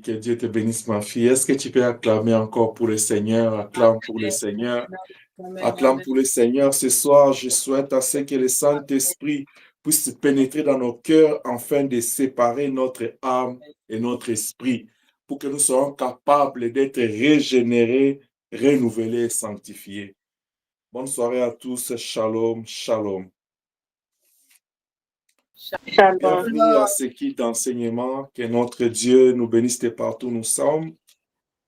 Que Dieu te bénisse, ma fille. Est-ce que tu peux acclamer encore pour le Seigneur? Acclame pour le Seigneur. Acclame pour le Seigneur. Ce soir, je souhaite à ce que le Saint-Esprit puisse pénétrer dans nos cœurs afin de séparer notre âme et notre esprit pour que nous soyons capables d'être régénérés, renouvelés et sanctifiés. Bonne soirée à tous. Shalom, shalom. Bienvenue à ce qui d'enseignement. Que notre Dieu nous bénisse de partout où nous sommes.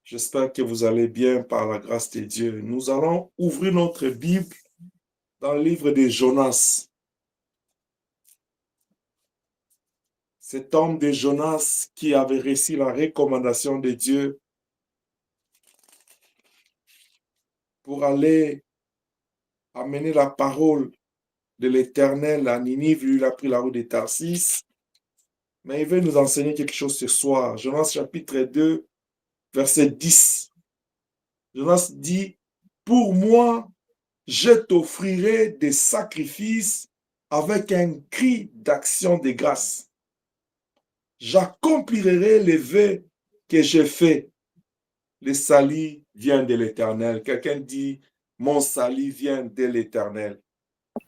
J'espère que vous allez bien par la grâce de Dieu. Nous allons ouvrir notre Bible dans le livre de Jonas. Cet homme de Jonas qui avait reçu la recommandation de Dieu pour aller amener la parole de l'Éternel à Ninive. Lui, il a pris la route de Tarsis. Mais il veut nous enseigner quelque chose ce soir. Jonas chapitre 2, verset 10. Jonas dit, « Pour moi, je t'offrirai des sacrifices avec un cri d'action de grâce. J'accomplirai les vœux que j'ai faits. Le salut vient de l'Éternel. » Quelqu'un dit, « Mon salut vient de l'Éternel. »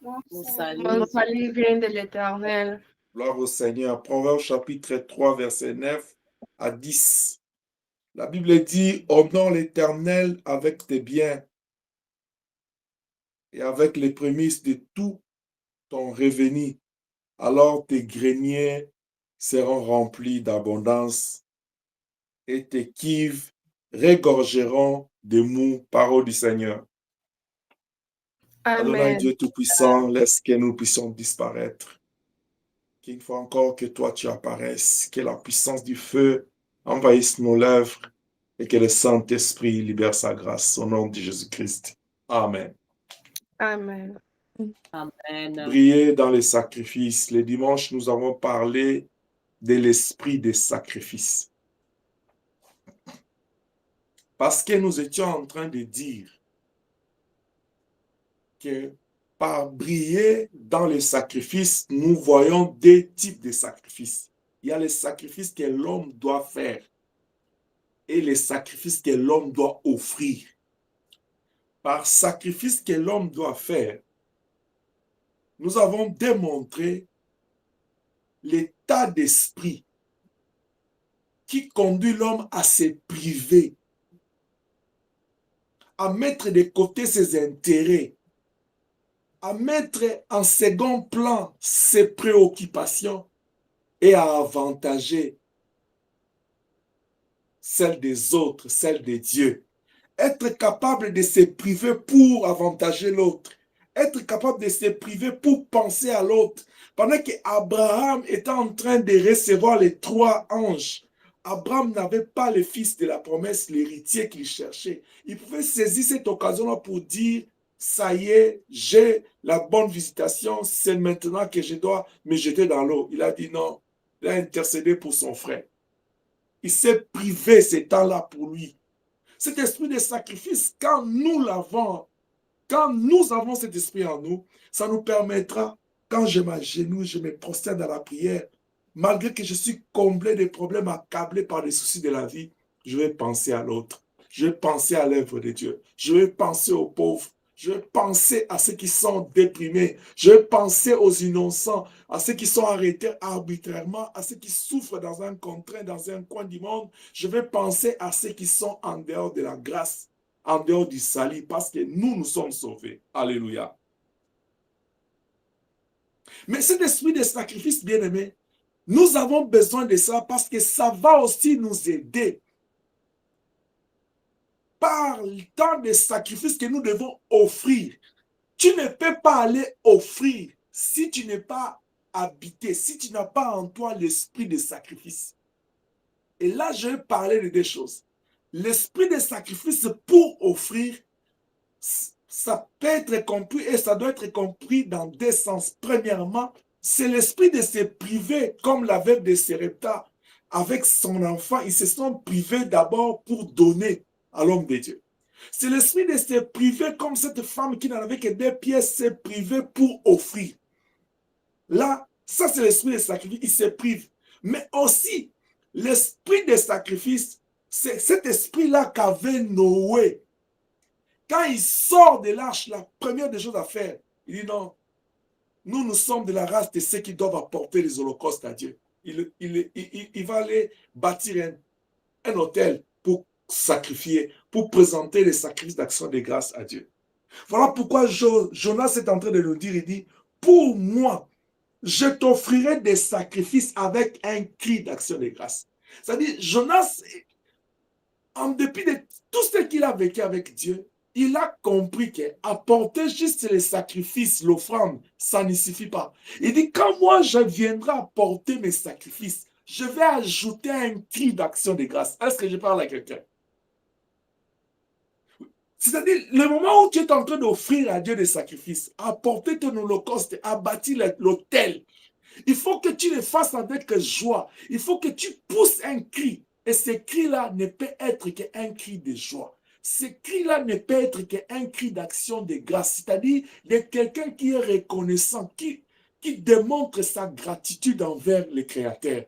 Mon salut vient de l'Éternel. Gloire au Seigneur. Proverbe chapitre 3, verset 9 à 10. La Bible dit, « Honore l'Éternel avec tes biens et avec les prémices de tout ton revenu. Alors tes greniers seront remplis d'abondance et tes cuves regorgeront de mou. » Parole du Seigneur. Adonai Amen. Dieu Tout-Puissant, laisse que nous puissions disparaître. Qu'il faut encore que toi tu apparaisses, que la puissance du feu envahisse nos lèvres et que le Saint-Esprit libère sa grâce. Au nom de Jésus-Christ. Amen. Amen. Amen. Briller dans les sacrifices. Le dimanche, nous avons parlé de l'esprit des sacrifices. Parce que nous étions en train de dire que par briller dans les sacrifices, nous voyons deux types de sacrifices. Il y a les sacrifices que l'homme doit faire et les sacrifices que l'homme doit offrir. Par sacrifice que l'homme doit faire, nous avons démontré l'état d'esprit qui conduit l'homme à se priver, à mettre de côté ses intérêts, à mettre en second plan ses préoccupations et à avantager celles des autres, celles de Dieu. Être capable de se priver pour avantager l'autre. Être capable de se priver pour penser à l'autre. Pendant qu'Abraham était en train de recevoir les 3 anges, Abraham n'avait pas le fils de la promesse, l'héritier qu'il cherchait. Il pouvait saisir cette occasion-là pour dire, ça y est, j'ai la bonne visitation, c'est maintenant que je dois me jeter dans l'eau. Il a dit non, il a intercédé pour son frère. Il s'est privé ce temps-là pour lui. Cet esprit de sacrifice, quand nous avons cet esprit en nous, ça nous permettra, quand je m'agenouille, je me prosterne dans la prière, malgré que je suis comblé de problèmes, accablé par les soucis de la vie, je vais penser à l'autre. Je vais penser à l'œuvre de Dieu. Je vais penser aux pauvres. Je vais penser à ceux qui sont déprimés. Je vais penser aux innocents, à ceux qui sont arrêtés arbitrairement, à ceux qui souffrent dans un contraint, dans un coin du monde. Je vais penser à ceux qui sont en dehors de la grâce, en dehors du salut, parce que nous sommes sauvés. Alléluia. Mais cet esprit de sacrifice, bien-aimé, nous avons besoin de ça parce que ça va aussi nous aider par le temps de sacrifice que nous devons offrir. Tu ne peux pas aller offrir si tu n'es pas habité, si tu n'as pas en toi l'esprit de sacrifice. Et là, je vais parler de 2 choses. L'esprit de sacrifice pour offrir, ça peut être compris et ça doit être compris dans 2 sens. Premièrement, c'est l'esprit de se priver, comme la veuve de Sarepta avec son enfant. Ils se sont privés d'abord pour donner à l'homme de Dieu. C'est l'esprit de se priver comme cette femme qui n'en avait que 2 pièces, s'est privée pour offrir. Là, ça c'est l'esprit de sacrifice, il se prive. Mais aussi, L'esprit de sacrifice, c'est cet esprit-là qu'avait Noé. Quand il sort de l'arche, la première des choses à faire, il dit non, nous sommes de la race de ceux qui doivent apporter les holocaustes à Dieu. Il va aller bâtir un autel pour sacrifier, pour présenter les sacrifices d'action de grâce à Dieu. Voilà pourquoi Jonas est en train de nous dire, il dit, pour moi, je t'offrirai des sacrifices avec un cri d'action de grâce. C'est-à-dire, Jonas, en dépit de tout ce qu'il a vécu avec Dieu, il a compris qu'apporter juste les sacrifices, l'offrande, ça ne suffit pas. Il dit, quand moi je viendrai apporter mes sacrifices, je vais ajouter un cri d'action de grâce. Est-ce que je parle à quelqu'un? C'est-à-dire, le moment où tu es en train d'offrir à Dieu des sacrifices, apporter ton holocauste, abattre l'autel, il faut que tu le fasses avec joie. Il faut que tu pousses un cri. Et ce cri-là ne peut être qu'un cri de joie. Ce cri-là ne peut être qu'un cri d'action de grâce. C'est-à-dire de quelqu'un qui est reconnaissant, qui démontre sa gratitude envers le Créateur.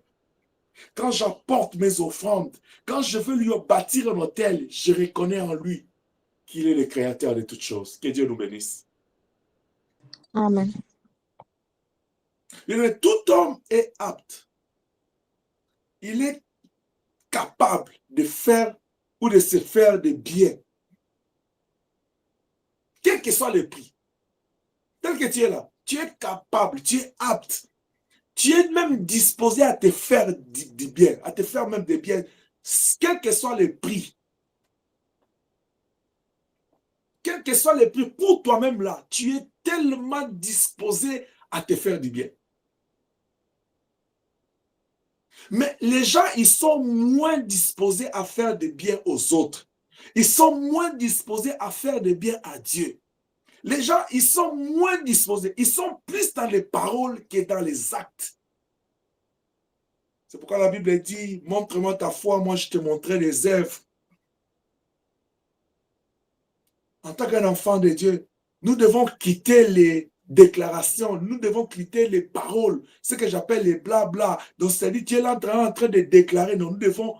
Quand j'apporte mes offrandes, quand je veux lui bâtir un autel, je reconnais en lui qu'il est le Créateur de toutes choses. Que Dieu nous bénisse. Amen. Tout homme est apte. Il est capable de faire ou de se faire des biens. Quel que soit le prix. Tel que tu es là, tu es capable, tu es apte. Tu es même disposé à te faire du bien, à te faire même des biens, quel que soit le prix. Quel que soit le prix, pour toi-même là, tu es tellement disposé à te faire du bien. Mais les gens, ils sont moins disposés à faire des biens aux autres. Ils sont moins disposés à faire des biens à Dieu. Les gens, ils sont moins disposés. Ils sont plus dans les paroles que dans les actes. C'est pourquoi la Bible dit, montre-moi ta foi, moi je te montrerai les œuvres. En tant qu'un enfant de Dieu, nous devons quitter les déclarations, nous devons quitter les paroles, ce que j'appelle les blabla. Donc, c'est-à-dire, tu es là en train de déclarer, non, nous devons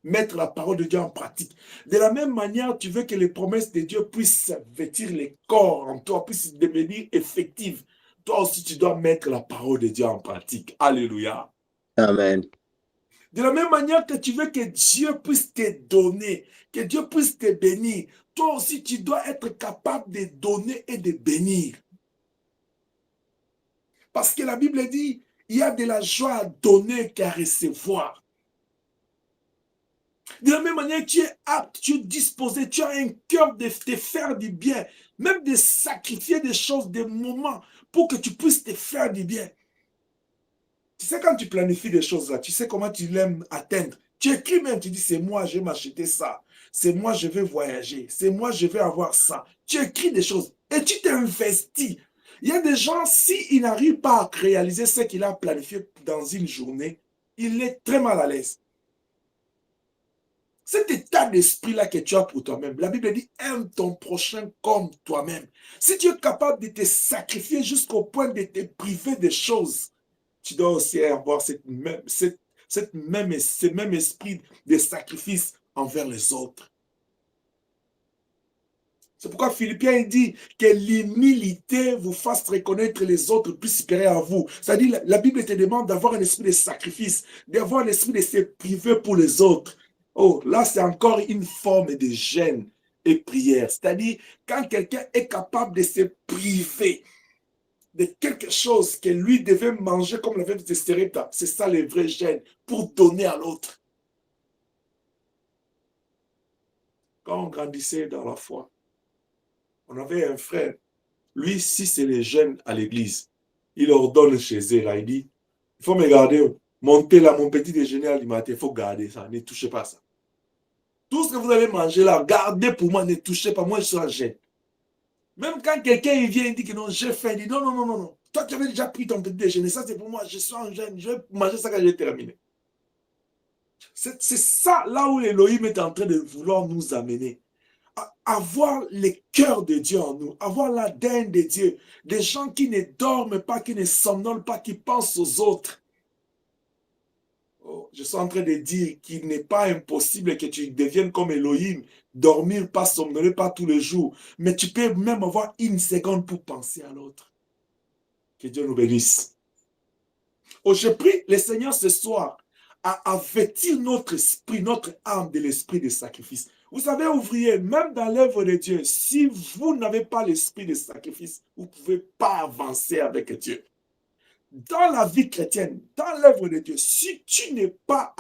mettre la parole de Dieu en pratique. De la même manière, tu veux que les promesses de Dieu puissent vêtir les corps en toi, puissent devenir effectives. Toi aussi, tu dois mettre la parole de Dieu en pratique. Alléluia. Amen. De la même manière que tu veux que Dieu puisse te donner, que Dieu puisse te bénir, toi aussi tu dois être capable de donner et de bénir. Parce que la Bible dit, il y a de la joie à donner qu'à recevoir. De la même manière, tu es apte, tu es disposé, tu as un cœur de te faire du bien, même de sacrifier des choses, des moments pour que tu puisses te faire du bien. Tu sais, quand tu planifies des choses là, tu sais comment tu l'aimes atteindre. Tu écris même, tu dis, c'est moi, je vais m'acheter ça. C'est moi, je vais voyager. C'est moi, je vais avoir ça. Tu écris des choses et tu t'investis. Il y a des gens, s'ils n'arrivent pas à réaliser ce qu'il a planifié dans une journée, il est très mal à l'aise. Cet état d'esprit-là que tu as pour toi-même, la Bible dit, aime ton prochain comme toi-même. Si tu es capable de te sacrifier jusqu'au point de te priver des choses, tu dois aussi avoir ce même esprit de sacrifice envers les autres. C'est pourquoi Philippiens dit que l'humilité vous fasse reconnaître les autres plus supérieurs à vous. C'est-à-dire, la Bible te demande d'avoir un esprit de sacrifice, d'avoir un esprit de se priver pour les autres. Oh, là, c'est encore une forme de gêne et prière. C'est-à-dire, quand quelqu'un est capable de se priver de quelque chose que lui devait manger comme l'avait dit Stéréta, c'est ça le vrai gêne, pour donner à l'autre. Quand on grandissait dans la foi, on avait un frère, lui, si c'est les jeunes à l'église, il ordonne chez eux, là, il dit, il faut me garder, montez là, mon petit déjeuner alimentaire, il faut garder ça, ne touchez pas ça. Tout ce que vous allez manger là, gardez pour moi, ne touchez pas, moi je suis en gêne. Même quand quelqu'un il vient, il dit que non, j'ai faim, il dit non, non, non, non, non. Toi, tu avais déjà pris ton petit déjeuner, ça c'est pour moi, je suis en gêne, je vais manger ça quand j'ai terminé. C'est ça là où Elohim est en train de vouloir nous amener. Avoir le cœur de Dieu en nous, avoir l'ADN de Dieu, des gens qui ne dorment pas, qui ne somnolent pas, qui pensent aux autres. Oh, je suis en train de dire qu'il n'est pas impossible que tu deviennes comme Elohim, dormir, pas somnoler, pas tous les jours. Mais tu peux même avoir une seconde pour penser à l'autre. Que Dieu nous bénisse. Oh, je prie le Seigneur ce soir à vêtir notre esprit, notre âme de l'esprit de sacrifice. Vous savez, ouvrier, même dans l'œuvre de Dieu, si vous n'avez pas l'esprit de sacrifice, vous ne pouvez pas avancer avec Dieu. Dans la vie chrétienne, dans l'œuvre de Dieu, si tu n'es pas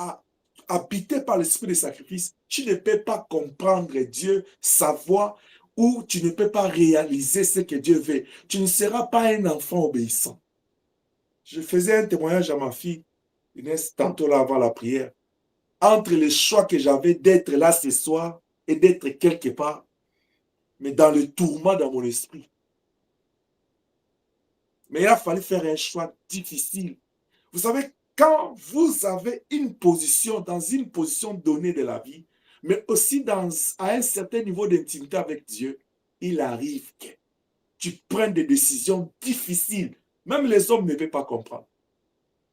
habité par l'esprit de sacrifice, tu ne peux pas comprendre Dieu, sa voix, ou tu ne peux pas réaliser ce que Dieu veut. Tu ne seras pas un enfant obéissant. Je faisais un témoignage à ma fille, Inès, tantôt là avant la prière, entre le choix que j'avais d'être là ce soir et d'être quelque part, mais dans le tourment dans mon esprit. Mais il a fallu faire un choix difficile. Vous savez, quand vous avez une position, dans une position donnée de la vie, mais aussi à un certain niveau d'intimité avec Dieu, il arrive que tu prennes des décisions difficiles. Même les hommes ne peuvent pas comprendre.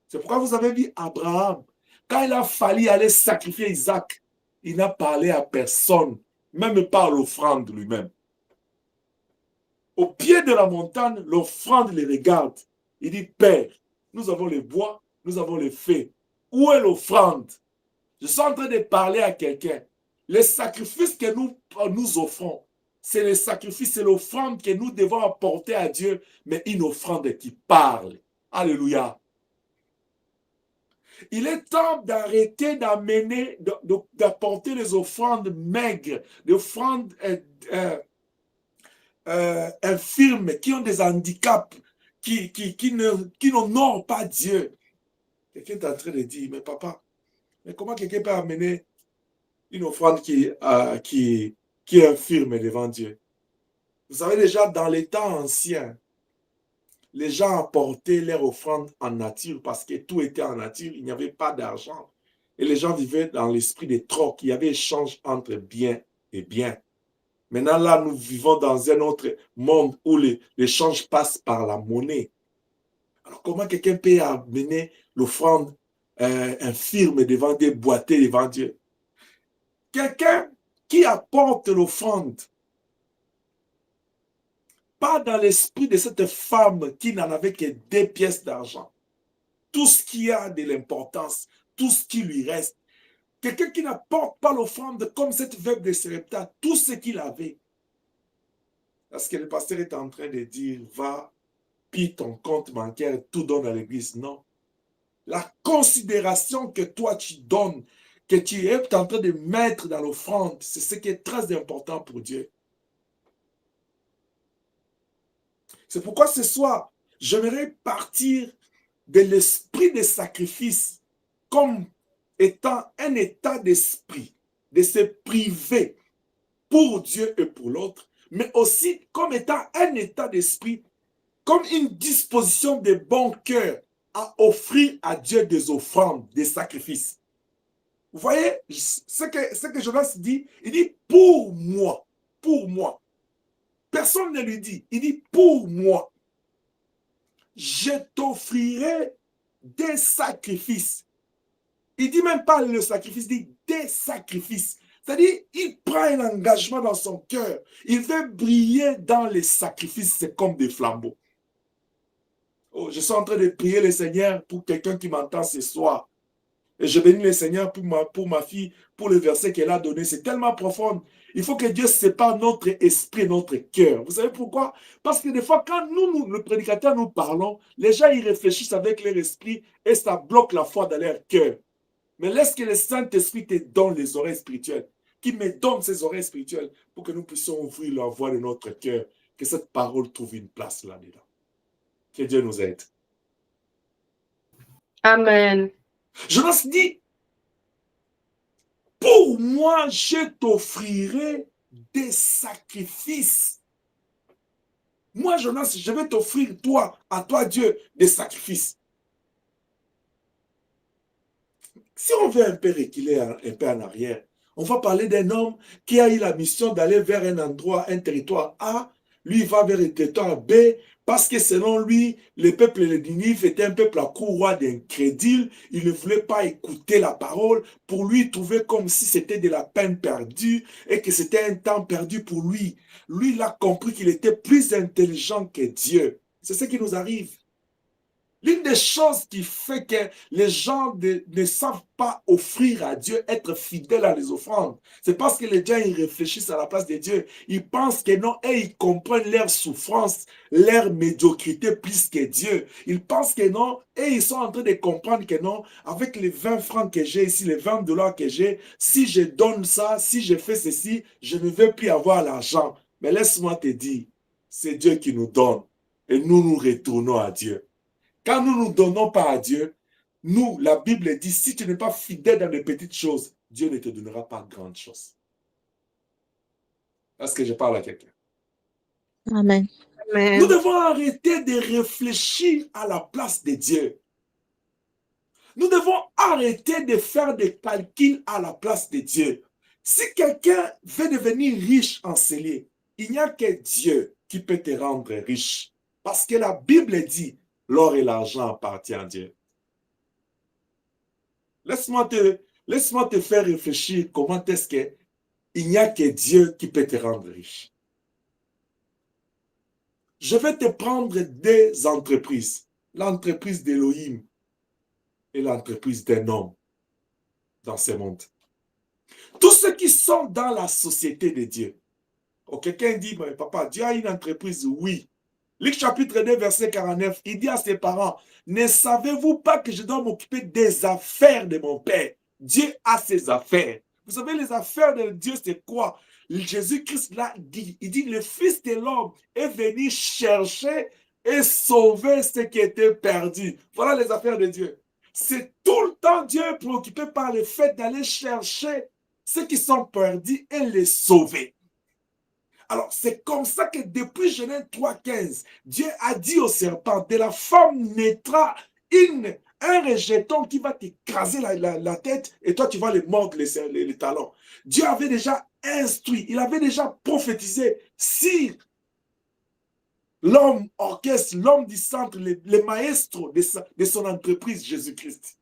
C'est pourquoi vous avez vu Abraham, quand il a fallu aller sacrifier Isaac, il n'a parlé à personne, même pas à l'offrande lui-même. Au pied de la montagne, l'offrande les regarde. Il dit, Père, nous avons les bois, nous avons les feux. Où est l'offrande? Je suis en train de parler à quelqu'un. Les sacrifices que nous offrons, c'est les sacrifices, c'est l'offrande que nous devons apporter à Dieu, mais une offrande qui parle. Alléluia. Il est temps d'arrêter d'amener, d'apporter les offrandes maigres, des offrandes infirmes, qui ont des handicaps, qui n'honorent pas Dieu. Quelqu'un est en train de dire, mais papa, mais comment quelqu'un peut amener une offrande qui est infirme devant Dieu? Vous savez déjà, dans les temps anciens, les gens apportaient leur offrande en nature parce que tout était en nature, il n'y avait pas d'argent. Et les gens vivaient dans l'esprit des trocs, il y avait échange entre bien et bien. Maintenant, là, nous vivons dans un autre monde où l'échange passe par la monnaie. Alors, comment quelqu'un peut amener l'offrande infirme devant Dieu, boiter devant Dieu? Quelqu'un qui apporte l'offrande, pas dans l'esprit de cette femme qui n'en avait que 2 pièces d'argent. Tout ce qui a de l'importance, tout ce qui lui reste. Quelqu'un qui n'apporte pas l'offrande comme cette veuve de Sarepta, tout ce qu'il avait. Parce que le pasteur est en train de dire, va, pille ton compte bancaire, tout donne à l'église. Non. La considération que toi tu donnes, que tu es en train de mettre dans l'offrande, c'est ce qui est très important pour Dieu. C'est pourquoi ce soir, j'aimerais partir de l'esprit de sacrifice comme étant un état d'esprit, de se priver pour Dieu et pour l'autre, mais aussi comme étant un état d'esprit, comme une disposition de bon cœur à offrir à Dieu des offrandes, des sacrifices. Vous voyez ce que Jonas dit? Il dit pour moi, pour moi. Personne ne lui dit, il dit pour moi. Je t'offrirai des sacrifices. Il ne dit même pas le sacrifice, il dit des sacrifices. C'est-à-dire, il prend un engagement dans son cœur. Il veut briller dans les sacrifices, c'est comme des flambeaux. Oh, je suis en train de prier le Seigneur pour quelqu'un qui m'entend ce soir. Et je bénis le Seigneur pour ma fille, pour le verset qu'elle a donné. C'est tellement profond. Il faut que Dieu sépare notre esprit, notre cœur. Vous savez pourquoi? Parce que des fois, quand nous, le prédicateur, nous parlons, les gens y réfléchissent avec leur esprit et ça bloque la foi dans leur cœur. Mais laisse que le Saint-Esprit te donne les oreilles spirituelles, qu'il me donne ces oreilles spirituelles pour que nous puissions ouvrir la voie de notre cœur, que cette parole trouve une place là-dedans. Que Dieu nous aide. Amen. Jonas dit, pour moi, je t'offrirai des sacrifices. Moi, Jonas, je vais t'offrir, à toi, Dieu, des sacrifices. Si on veut un peu reculer un peu en arrière, on va parler d'un homme qui a eu la mission d'aller vers un endroit, un territoire A, lui il va vers un territoire B Parce que selon lui, le peuple de Ninive était un peuple à courroie d'incrédules. Il ne voulait pas écouter la parole. Pour lui, il trouvait comme si c'était de la peine perdue et que c'était un temps perdu pour lui. Lui, il a compris qu'il était plus intelligent que Dieu. C'est ce qui nous arrive. L'une des choses qui fait que les gens ne savent pas offrir à Dieu, être fidèles à les offrandes, c'est parce que les gens ils réfléchissent à la place de Dieu. Ils pensent que non, et ils comprennent leur souffrance, leur médiocrité plus que Dieu. Ils pensent que non, et ils sont en train de comprendre que non, avec les 20 francs que j'ai ici, les 20 dollars que j'ai, si je donne ça, si je fais ceci, je ne vais plus avoir l'argent. Mais laisse-moi te dire, c'est Dieu qui nous donne et nous retournons à Dieu. Quand nous ne nous donnons pas à Dieu, nous, la Bible dit, si tu n'es pas fidèle dans les petites choses, Dieu ne te donnera pas grandes choses. Est-ce que je parle à quelqu'un? Amen. Nous devons arrêter de réfléchir à la place de Dieu. Nous devons arrêter de faire des calculs à la place de Dieu. Si quelqu'un veut devenir riche en scellé, il n'y a que Dieu qui peut te rendre riche. Parce que la Bible dit, l'or et l'argent appartiennent à Dieu. Laisse-moi te faire réfléchir comment est-ce qu'il n'y a que Dieu qui peut te rendre riche. Je vais te prendre deux entreprises. L'entreprise d'Élohim et l'entreprise d'un homme dans ce monde. Tous ceux qui sont dans la société de Dieu. Oh, quelqu'un dit, mais papa, Dieu a une entreprise, oui. Luc chapitre 2, verset 49, il dit à ses parents, ne savez-vous pas que je dois m'occuper des affaires de mon Père? Dieu a ses affaires. Vous savez, les affaires de Dieu, c'est quoi? Jésus-Christ l'a dit. Il dit, le Fils de l'homme est venu chercher et sauver ce qui était perdu. Voilà les affaires de Dieu. C'est tout le temps Dieu préoccupé par le fait d'aller chercher ceux qui sont perdus et les sauver. Alors, c'est comme ça que depuis Genèse 3,15, Dieu a dit au serpent, de la femme naîtra un rejeton qui va t'écraser la tête et toi, tu vas les mordre les talons. Dieu avait déjà instruit, il avait déjà prophétisé si l'homme orchestre, l'homme du centre, le maestro de son entreprise, Jésus-Christ.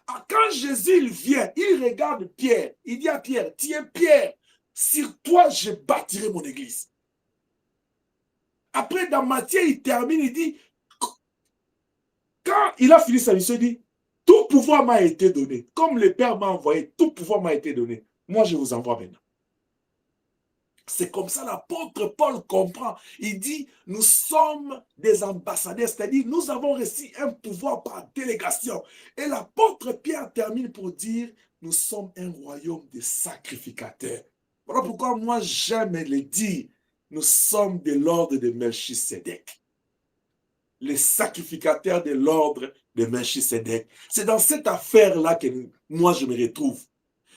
Quand Jésus il vient, il regarde Pierre, il dit à Pierre, tiens Pierre, sur toi, je bâtirai mon église. Après, dans Matthieu, il termine, il dit, quand il a fini sa mission, il dit, tout pouvoir m'a été donné. Comme le Père m'a envoyé, tout pouvoir m'a été donné. Moi, je vous envoie maintenant. C'est comme ça l'apôtre Paul comprend. Il dit, nous sommes des ambassadeurs, c'est-à-dire nous avons reçu un pouvoir par délégation. Et l'apôtre Pierre termine pour dire, nous sommes un royaume de sacrificateurs. Voilà pourquoi moi j'aime le dire, nous sommes de l'ordre de Melchisédek. Les sacrificateurs de l'ordre de Melchisédek. C'est dans cette affaire-là que moi je me retrouve.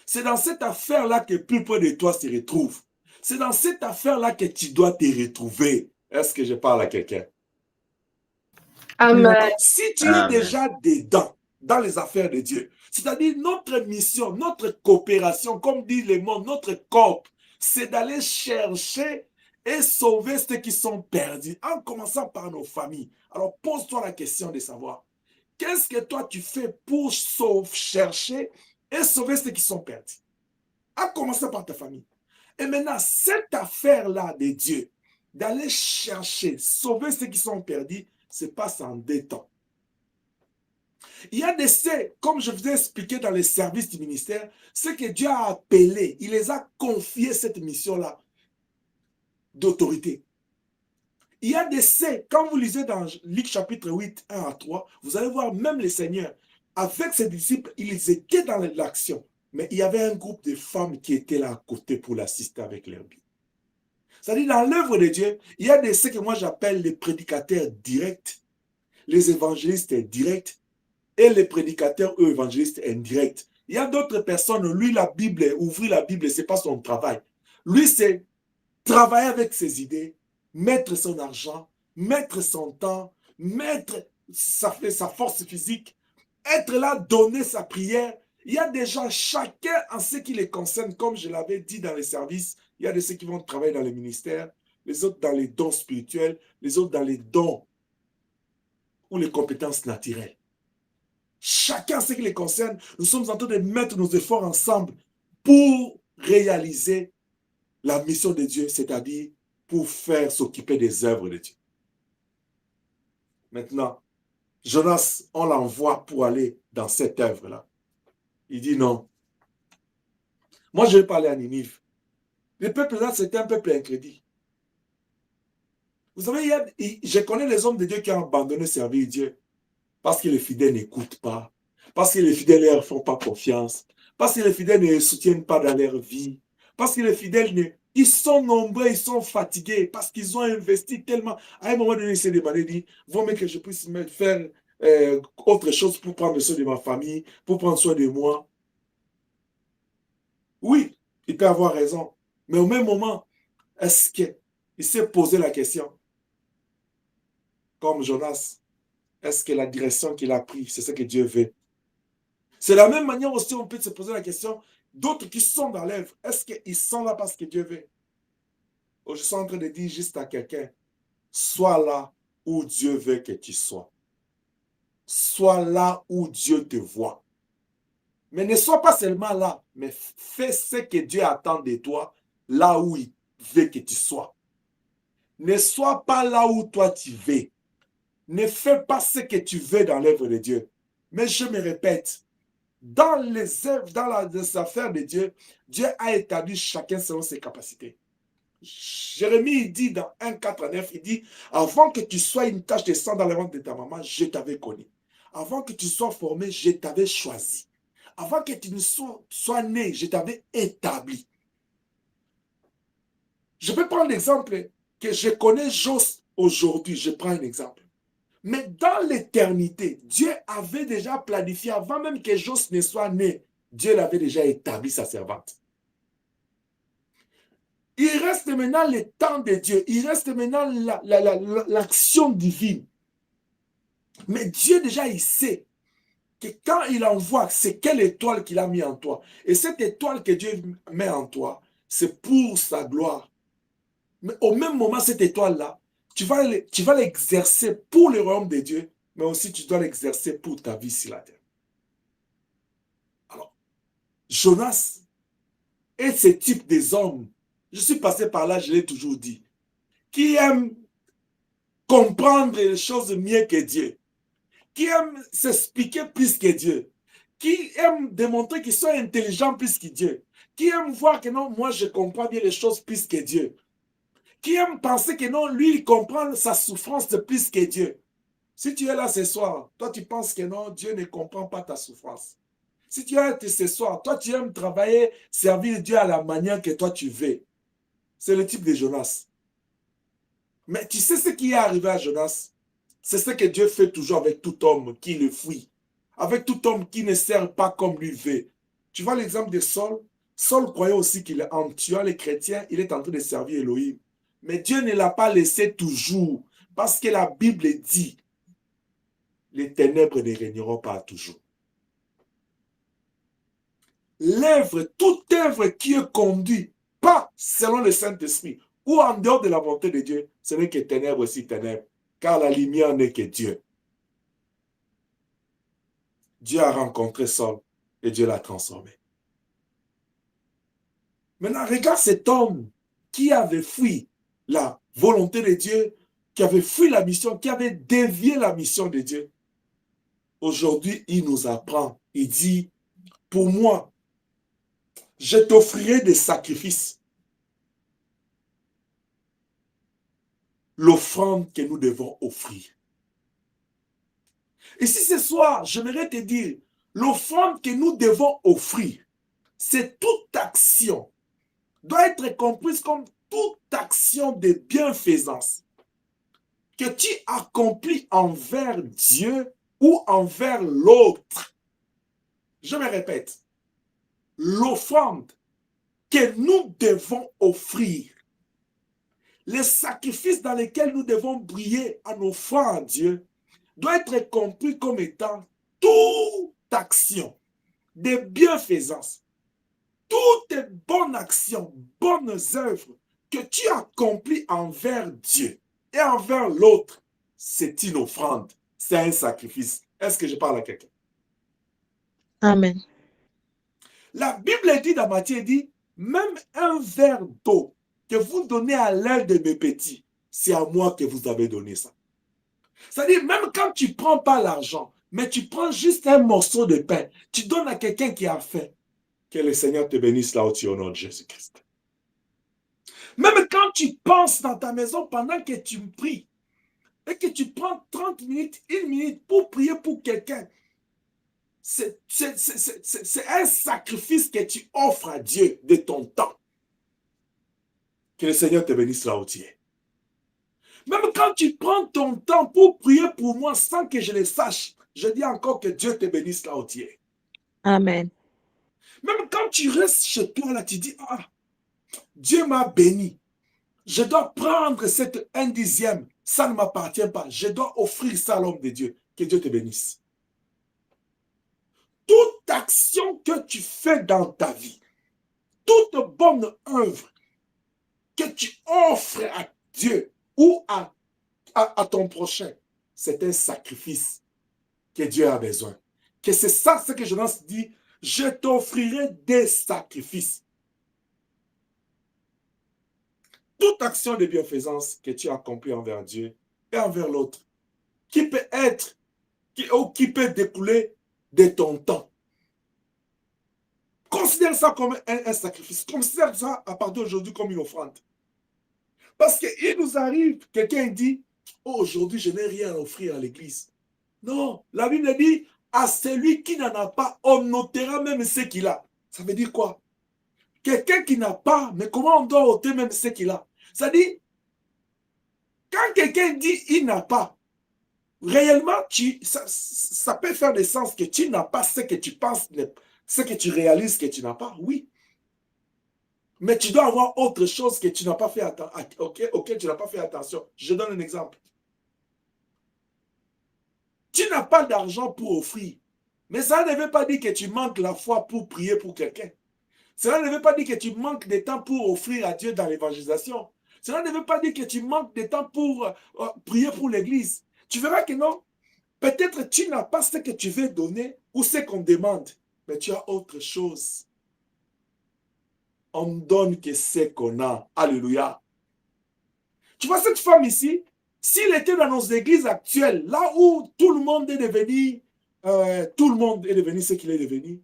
C'est dans cette affaire-là que plus près de toi se retrouve. C'est dans cette affaire-là que tu dois te retrouver. Est-ce que je parle à quelqu'un? Amen. Si tu es déjà dedans, dans les affaires de Dieu, c'est-à-dire notre mission, notre coopération, comme dit le monde, notre corps, c'est d'aller chercher et sauver ceux qui sont perdus, en commençant par nos familles. Alors pose-toi la question de savoir, qu'est-ce que toi tu fais pour chercher et sauver ceux qui sont perdus? En commençant par ta famille. Et maintenant, cette affaire-là de Dieu, d'aller chercher, sauver ceux qui sont perdus, se passe en deux temps. Il y a des comme je vous ai expliqué dans les services du ministère, ce que Dieu a appelé, il les a confiés cette mission-là d'autorité. Il y a des quand vous lisez dans Luc chapitre 8, 1 à 3, vous allez voir même les seigneurs, avec ses disciples, ils étaient dans l'action. Mais il y avait un groupe de femmes qui étaient là à côté pour l'assister avec leur vie. C'est-à-dire, dans l'œuvre de Dieu, il y a ce que moi j'appelle les prédicateurs directs, les évangélistes directs et les prédicateurs eux, évangélistes indirects. Il y a d'autres personnes, lui, la Bible, ouvrir la Bible, ce n'est pas son travail. Lui, c'est travailler avec ses idées, mettre son argent, mettre son temps, mettre sa force physique, être là, donner sa prière. Il y a des gens, chacun en ce qui les concerne, comme je l'avais dit dans les services, il y a de ceux qui vont travailler dans le ministère, les autres dans les dons spirituels, les autres dans les dons ou les compétences naturelles. Chacun ce qui les concerne, nous sommes en train de mettre nos efforts ensemble pour réaliser la mission de Dieu, c'est-à-dire pour faire s'occuper des œuvres de Dieu. Maintenant, Jonas, on l'envoie pour aller dans cette œuvre-là. Il dit non. Moi, je vais parler à Ninive. Le peuple là, c'était un peuple incrédule. Vous savez, je connais les hommes de Dieu qui ont abandonné servir Dieu parce que les fidèles n'écoutent pas, parce que les fidèles ne leur font pas confiance, parce que les fidèles ne les soutiennent pas dans leur vie, parce que les fidèles, ils sont nombreux, ils sont fatigués, parce qu'ils ont investi tellement. À un moment donné, ils s'est demandé, dit, vaut mieux que je puisse me faire autre chose pour prendre soin de ma famille, pour prendre soin de moi. Oui, il peut avoir raison, mais au même moment, est-ce qu'il s'est posé la question, comme Jonas, est-ce que la direction qu'il a prise, c'est ce que Dieu veut? C'est de la même manière aussi, on peut se poser la question, d'autres qui sont dans l'œuvre, est-ce qu'ils sont là parce que Dieu veut? Je suis en train de dire juste à quelqu'un, sois là où Dieu veut que tu sois. Sois là où Dieu te voit. Mais ne sois pas seulement là, mais fais ce que Dieu attend de toi, là où il veut que tu sois. Ne sois pas là où toi tu veux. Ne fais pas ce que tu veux dans l'œuvre de Dieu. Mais je me répète, dans les œuvres, dans les affaires de Dieu, Dieu a établi chacun selon ses capacités. Jérémie il dit dans 1,4-9, il dit, avant que tu sois une tache de sang dans le ventre de ta maman, je t'avais connu. Avant que tu sois formé, je t'avais choisi. Avant que tu ne sois né, je t'avais établi. Je peux prendre l'exemple que je connais Jos aujourd'hui, je prends un exemple. Mais dans l'éternité, Dieu avait déjà planifié, avant même que Jos ne soit né, Dieu l'avait déjà établi sa servante. Il reste maintenant le temps de Dieu, il reste maintenant l'action divine. Mais Dieu déjà, il sait que quand il envoie, c'est quelle étoile qu'il a mis en toi. Et cette étoile que Dieu met en toi, c'est pour sa gloire. Mais au même moment, cette étoile-là, tu vas l'exercer pour le royaume de Dieu, mais aussi tu dois l'exercer pour ta vie sur la terre. Alors, Jonas est ce type des hommes, je suis passé par là, je l'ai toujours dit, qui aiment comprendre les choses mieux que Dieu, qui aiment s'expliquer plus que Dieu, qui aiment démontrer qu'ils sont intelligents plus que Dieu, qui aiment voir que non, moi je comprends bien les choses plus que Dieu, qui aime penser que non, lui, il comprend sa souffrance de plus que Dieu. Si tu es là ce soir, toi, tu penses que non, Dieu ne comprend pas ta souffrance. Si tu es là ce soir, toi, tu aimes travailler, servir Dieu à la manière que toi, tu veux. C'est le type de Jonas. Mais tu sais ce qui est arrivé à Jonas? C'est ce que Dieu fait toujours avec tout homme qui le fuit. Avec tout homme qui ne sert pas comme lui veut. Tu vois l'exemple de Saul? Saul croyait aussi qu'il, en tuant les chrétiens, il est en train de servir Elohim. Mais Dieu ne l'a pas laissé toujours. Parce que la Bible dit, les ténèbres ne régneront pas toujours. L'œuvre, toute œuvre qui est conduite, pas selon le Saint-Esprit, ou en dehors de la volonté de Dieu, ce n'est que ténèbres aussi ténèbres. Car la lumière n'est que Dieu. Dieu a rencontré Saul et Dieu l'a transformé. Maintenant, regarde cet homme qui avait fui la volonté de Dieu, qui avait fui la mission, qui avait dévié la mission de Dieu. Aujourd'hui, il nous apprend. Il dit, pour moi, je t'offrirai des sacrifices. L'offrande que nous devons offrir. Et si ce soir, j'aimerais te dire, l'offrande que nous devons offrir, c'est toute action, doit être comprise comme toute action de bienfaisance que tu accomplis envers Dieu ou envers l'autre. Je me répète, l'offrande que nous devons offrir, les sacrifices dans lesquels nous devons briller en offrant à Dieu, doit être compris comme étant toute action de bienfaisance, toute bonne action, bonnes œuvres que tu accomplis envers Dieu et envers l'autre, c'est une offrande, c'est un sacrifice. Est-ce que je parle à quelqu'un? Amen. La Bible dit dans Matthieu, dit, même un verre d'eau que vous donnez à l'un de mes petits, c'est à moi que vous avez donné ça. C'est-à-dire, même quand tu ne prends pas l'argent, mais tu prends juste un morceau de pain, tu donnes à quelqu'un qui a faim, que le Seigneur te bénisse là au nom de Jésus-Christ. Même quand tu penses dans ta maison pendant que tu pries, et que tu prends 30 minutes, 1 minute pour prier pour quelqu'un, c'est un sacrifice que tu offres à Dieu de ton temps. Que le Seigneur te bénisse là où tu es. Même quand tu prends ton temps pour prier pour moi sans que je le sache, je dis encore que Dieu te bénisse là où tu es. Amen. Même quand tu restes chez toi là, tu dis, ah, Dieu m'a béni. Je dois prendre cette 1/10, ça ne m'appartient pas. Je dois offrir ça à l'homme de Dieu. Que Dieu te bénisse. Toute action que tu fais dans ta vie, toute bonne œuvre que tu offres à Dieu ou à ton prochain, c'est un sacrifice que Dieu a besoin. Que c'est ça ce que Jonas dit, je t'offrirai des sacrifices. Toute action de bienfaisance que tu as accomplie envers Dieu et envers l'autre, qui peut être, qui peut découler de ton temps. Considère ça comme un sacrifice. Considère ça à partir d'aujourd'hui comme une offrande. Parce qu'il nous arrive, quelqu'un dit, oh, aujourd'hui, je n'ai rien à offrir à l'église. Non, la Bible dit, à celui qui n'en a pas, on notera même ce qu'il a. Ça veut dire quoi? Quelqu'un qui n'a pas, mais comment on doit ôter même ce qu'il a? Ça dit, quand quelqu'un dit il n'a pas, réellement, ça peut faire des sens que tu n'as pas ce que tu penses, ce que tu réalises que tu n'as pas, oui. Mais tu dois avoir autre chose que tu n'as pas fait auquel tu n'as pas fait attention. Je donne un exemple. Tu n'as pas d'argent pour offrir. Mais ça ne veut pas dire que tu manques la foi pour prier pour quelqu'un. Cela ne veut pas dire que tu manques de temps pour offrir à Dieu dans l'évangélisation. Cela ne veut pas dire que tu manques de temps pour prier pour l'église. Tu verras que non. Peut-être tu n'as pas ce que tu veux donner ou ce qu'on demande, mais tu as autre chose. On ne donne que ce qu'on a. Alléluia. Tu vois cette femme ici, s'il était dans nos églises actuelles, là où tout le monde est devenu ce qu'il est devenu,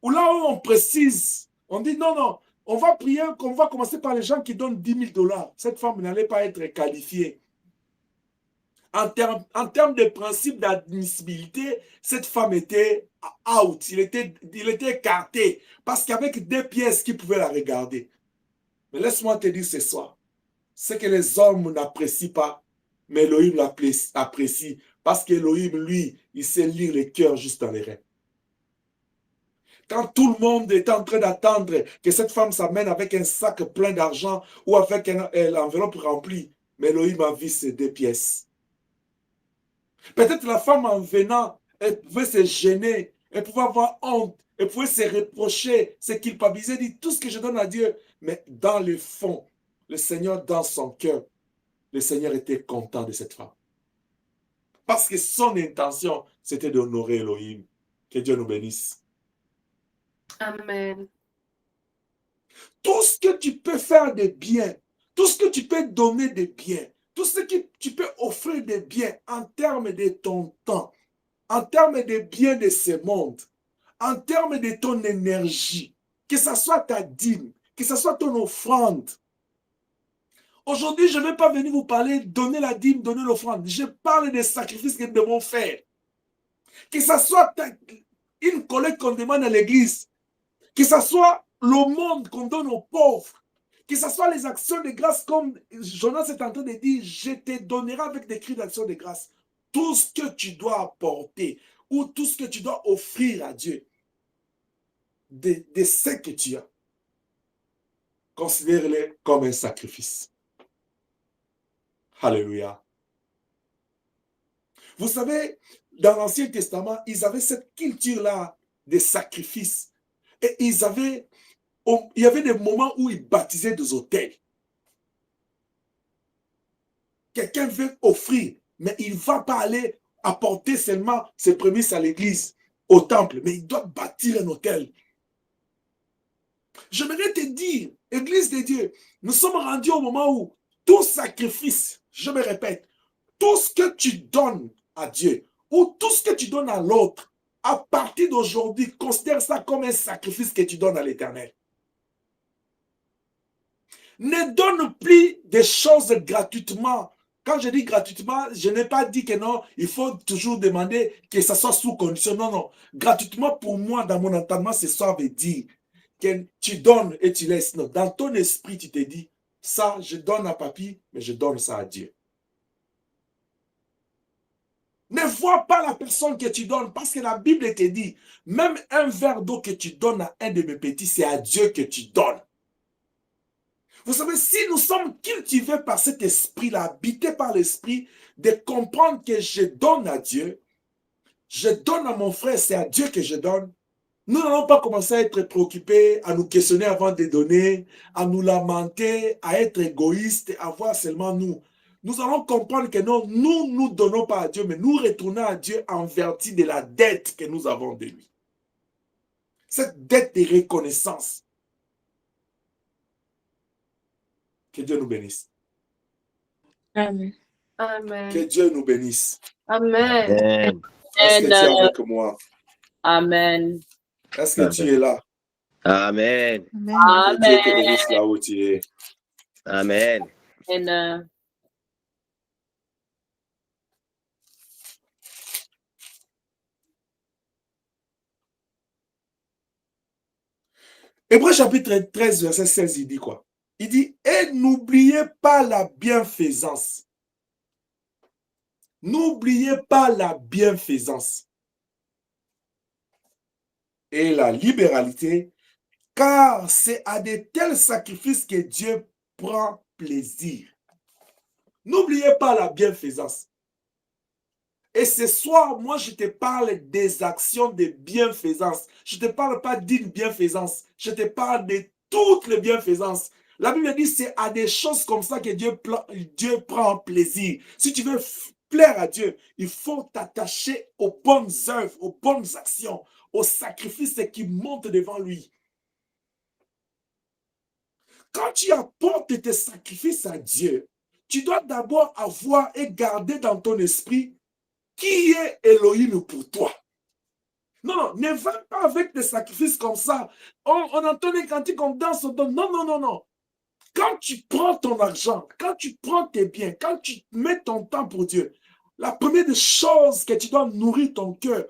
ou là où on précise, on dit non, non, on va prier, on va commencer par les gens qui donnent 10 000 $. Cette femme n'allait pas être qualifiée. En termes de principe d'admissibilité, cette femme était out, il était écarté, parce qu'avec 2 pièces qui pouvaient la regarder. Mais laisse-moi te dire ce soir, ce que les hommes n'apprécient pas, mais Elohim l'apprécie, parce qu'Elohim, lui, il sait lire les cœurs juste dans les reins. Quand tout le monde est en train d'attendre que cette femme s'amène avec un sac plein d'argent ou avec l'enveloppe remplie, mais Elohim a vu ces 2 pièces. Peut-être la femme en venant, elle pouvait se gêner, elle pouvait avoir honte, elle pouvait se reprocher, se culpabiliser, dire tout ce que je donne à Dieu. Mais dans le fond, le Seigneur, dans son cœur, le Seigneur était content de cette femme. Parce que son intention, c'était d'honorer Elohim. Que Dieu nous bénisse. Amen. Tout ce que tu peux faire de bien, tout ce que tu peux donner de bien, tout ce que tu peux offrir de bien en termes de ton temps, en termes de bien de ce monde, en termes de ton énergie, que ce soit ta dîme, que ce soit ton offrande. Aujourd'hui, je ne vais pas venir vous parler, donner la dîme, donner l'offrande. Je parle des sacrifices que nous devons faire. Que ce soit une collecte qu'on demande à l'église, que ce soit l'aumône qu'on donne aux pauvres, que ce soit les actions de grâce comme Jonas est en train de dire, je te donnerai avec des cris d'action de grâce. Tout ce que tu dois apporter ou tout ce que tu dois offrir à Dieu, de ce que tu as, considère-les comme un sacrifice. Alléluia. Vous savez, dans l'Ancien Testament, ils avaient cette culture-là des sacrifices. Et il y avait des moments où ils baptisaient des autels. quelqu'un veut offrir, mais il ne va pas aller apporter seulement ses prémices à l'église, au temple, mais il doit bâtir un hôtel. J'aimerais te dire, Église de Dieu, nous sommes rendus au moment où tout sacrifice, je me répète, tout ce que tu donnes à Dieu ou tout ce que tu donnes à l'autre, à partir d'aujourd'hui, considère ça comme un sacrifice que tu donnes à l'Éternel. Ne donne plus des choses gratuitement. Quand je dis gratuitement, je n'ai pas dit que non, il faut toujours demander que ça soit sous condition. Non, non. Gratuitement, pour moi, dans mon entendement, ce soir veut dire que tu donnes et tu laisses. Non. Dans ton esprit, tu te dis, ça, je donne à papy, mais je donne ça à Dieu. Ne vois pas la personne que tu donnes, parce que la Bible te dit, même un verre d'eau que tu donnes à un de mes petits, c'est à Dieu que tu donnes. Vous savez, si nous sommes cultivés par cet esprit-là, habités par l'esprit, de comprendre que je donne à Dieu, je donne à mon frère, c'est à Dieu que je donne, nous n'allons pas commencer à être préoccupés, à nous questionner avant de donner, à nous lamenter, à être égoïstes, à voir seulement nous. Nous allons comprendre que non, nous ne donnons pas à Dieu, mais nous retournons à Dieu en vertu de la dette que nous avons de lui. Cette dette de reconnaissance. Que Dieu nous bénisse. Amen. Amen. Que Dieu nous bénisse. Amen. Amen. Est-ce que tu es avec moi? Amen. Est-ce que tu es là? Amen. Que Dieu te bénisse là où tu es. Amen. Amen. Hébreux chapitre 13, verset 16, il dit quoi? Il dit, et n'oubliez pas la bienfaisance. N'oubliez pas la bienfaisance et la libéralité, car c'est à de tels sacrifices que Dieu prend plaisir. N'oubliez pas la bienfaisance. Et ce soir, moi, je te parle des actions de bienfaisance. Je ne te parle pas d'une bienfaisance. Je te parle de toutes les bienfaisances. La Bible dit que c'est à des choses comme ça que Dieu prend plaisir. Si tu veux plaire à Dieu, il faut t'attacher aux bonnes œuvres, aux bonnes actions, aux sacrifices qui montent devant lui. Quand tu apportes tes sacrifices à Dieu, tu dois d'abord avoir et garder dans ton esprit qui est Elohim pour toi. Non, non, ne va pas avec des sacrifices comme ça. On entend les cantiques, on danse, on donne. Non, non, non, non. Quand tu prends ton argent, quand tu prends tes biens, quand tu mets ton temps pour Dieu, la première des choses que tu dois nourrir ton cœur,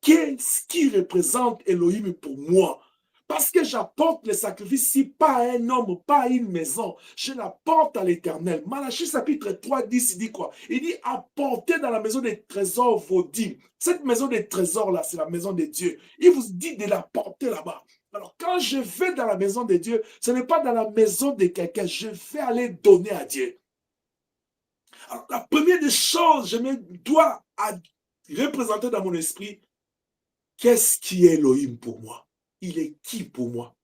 qu'est-ce qui représente Elohim pour moi? Parce que j'apporte le sacrifice, si pas à un homme, pas à une maison, je l'apporte à l'Éternel. Malachie chapitre 3, 10, il dit quoi? Il dit, apportez dans la maison des trésors vos dîmes. Cette maison des trésors-là, c'est la maison de Dieu. Il vous dit de l'apporter là-bas. Alors, quand je vais dans la maison de Dieu, ce n'est pas dans la maison de quelqu'un, je vais aller donner à Dieu. Alors, la première des choses, je me dois représenter dans mon esprit, qu'est-ce qui est Elohim pour moi? Il est qui pour moi?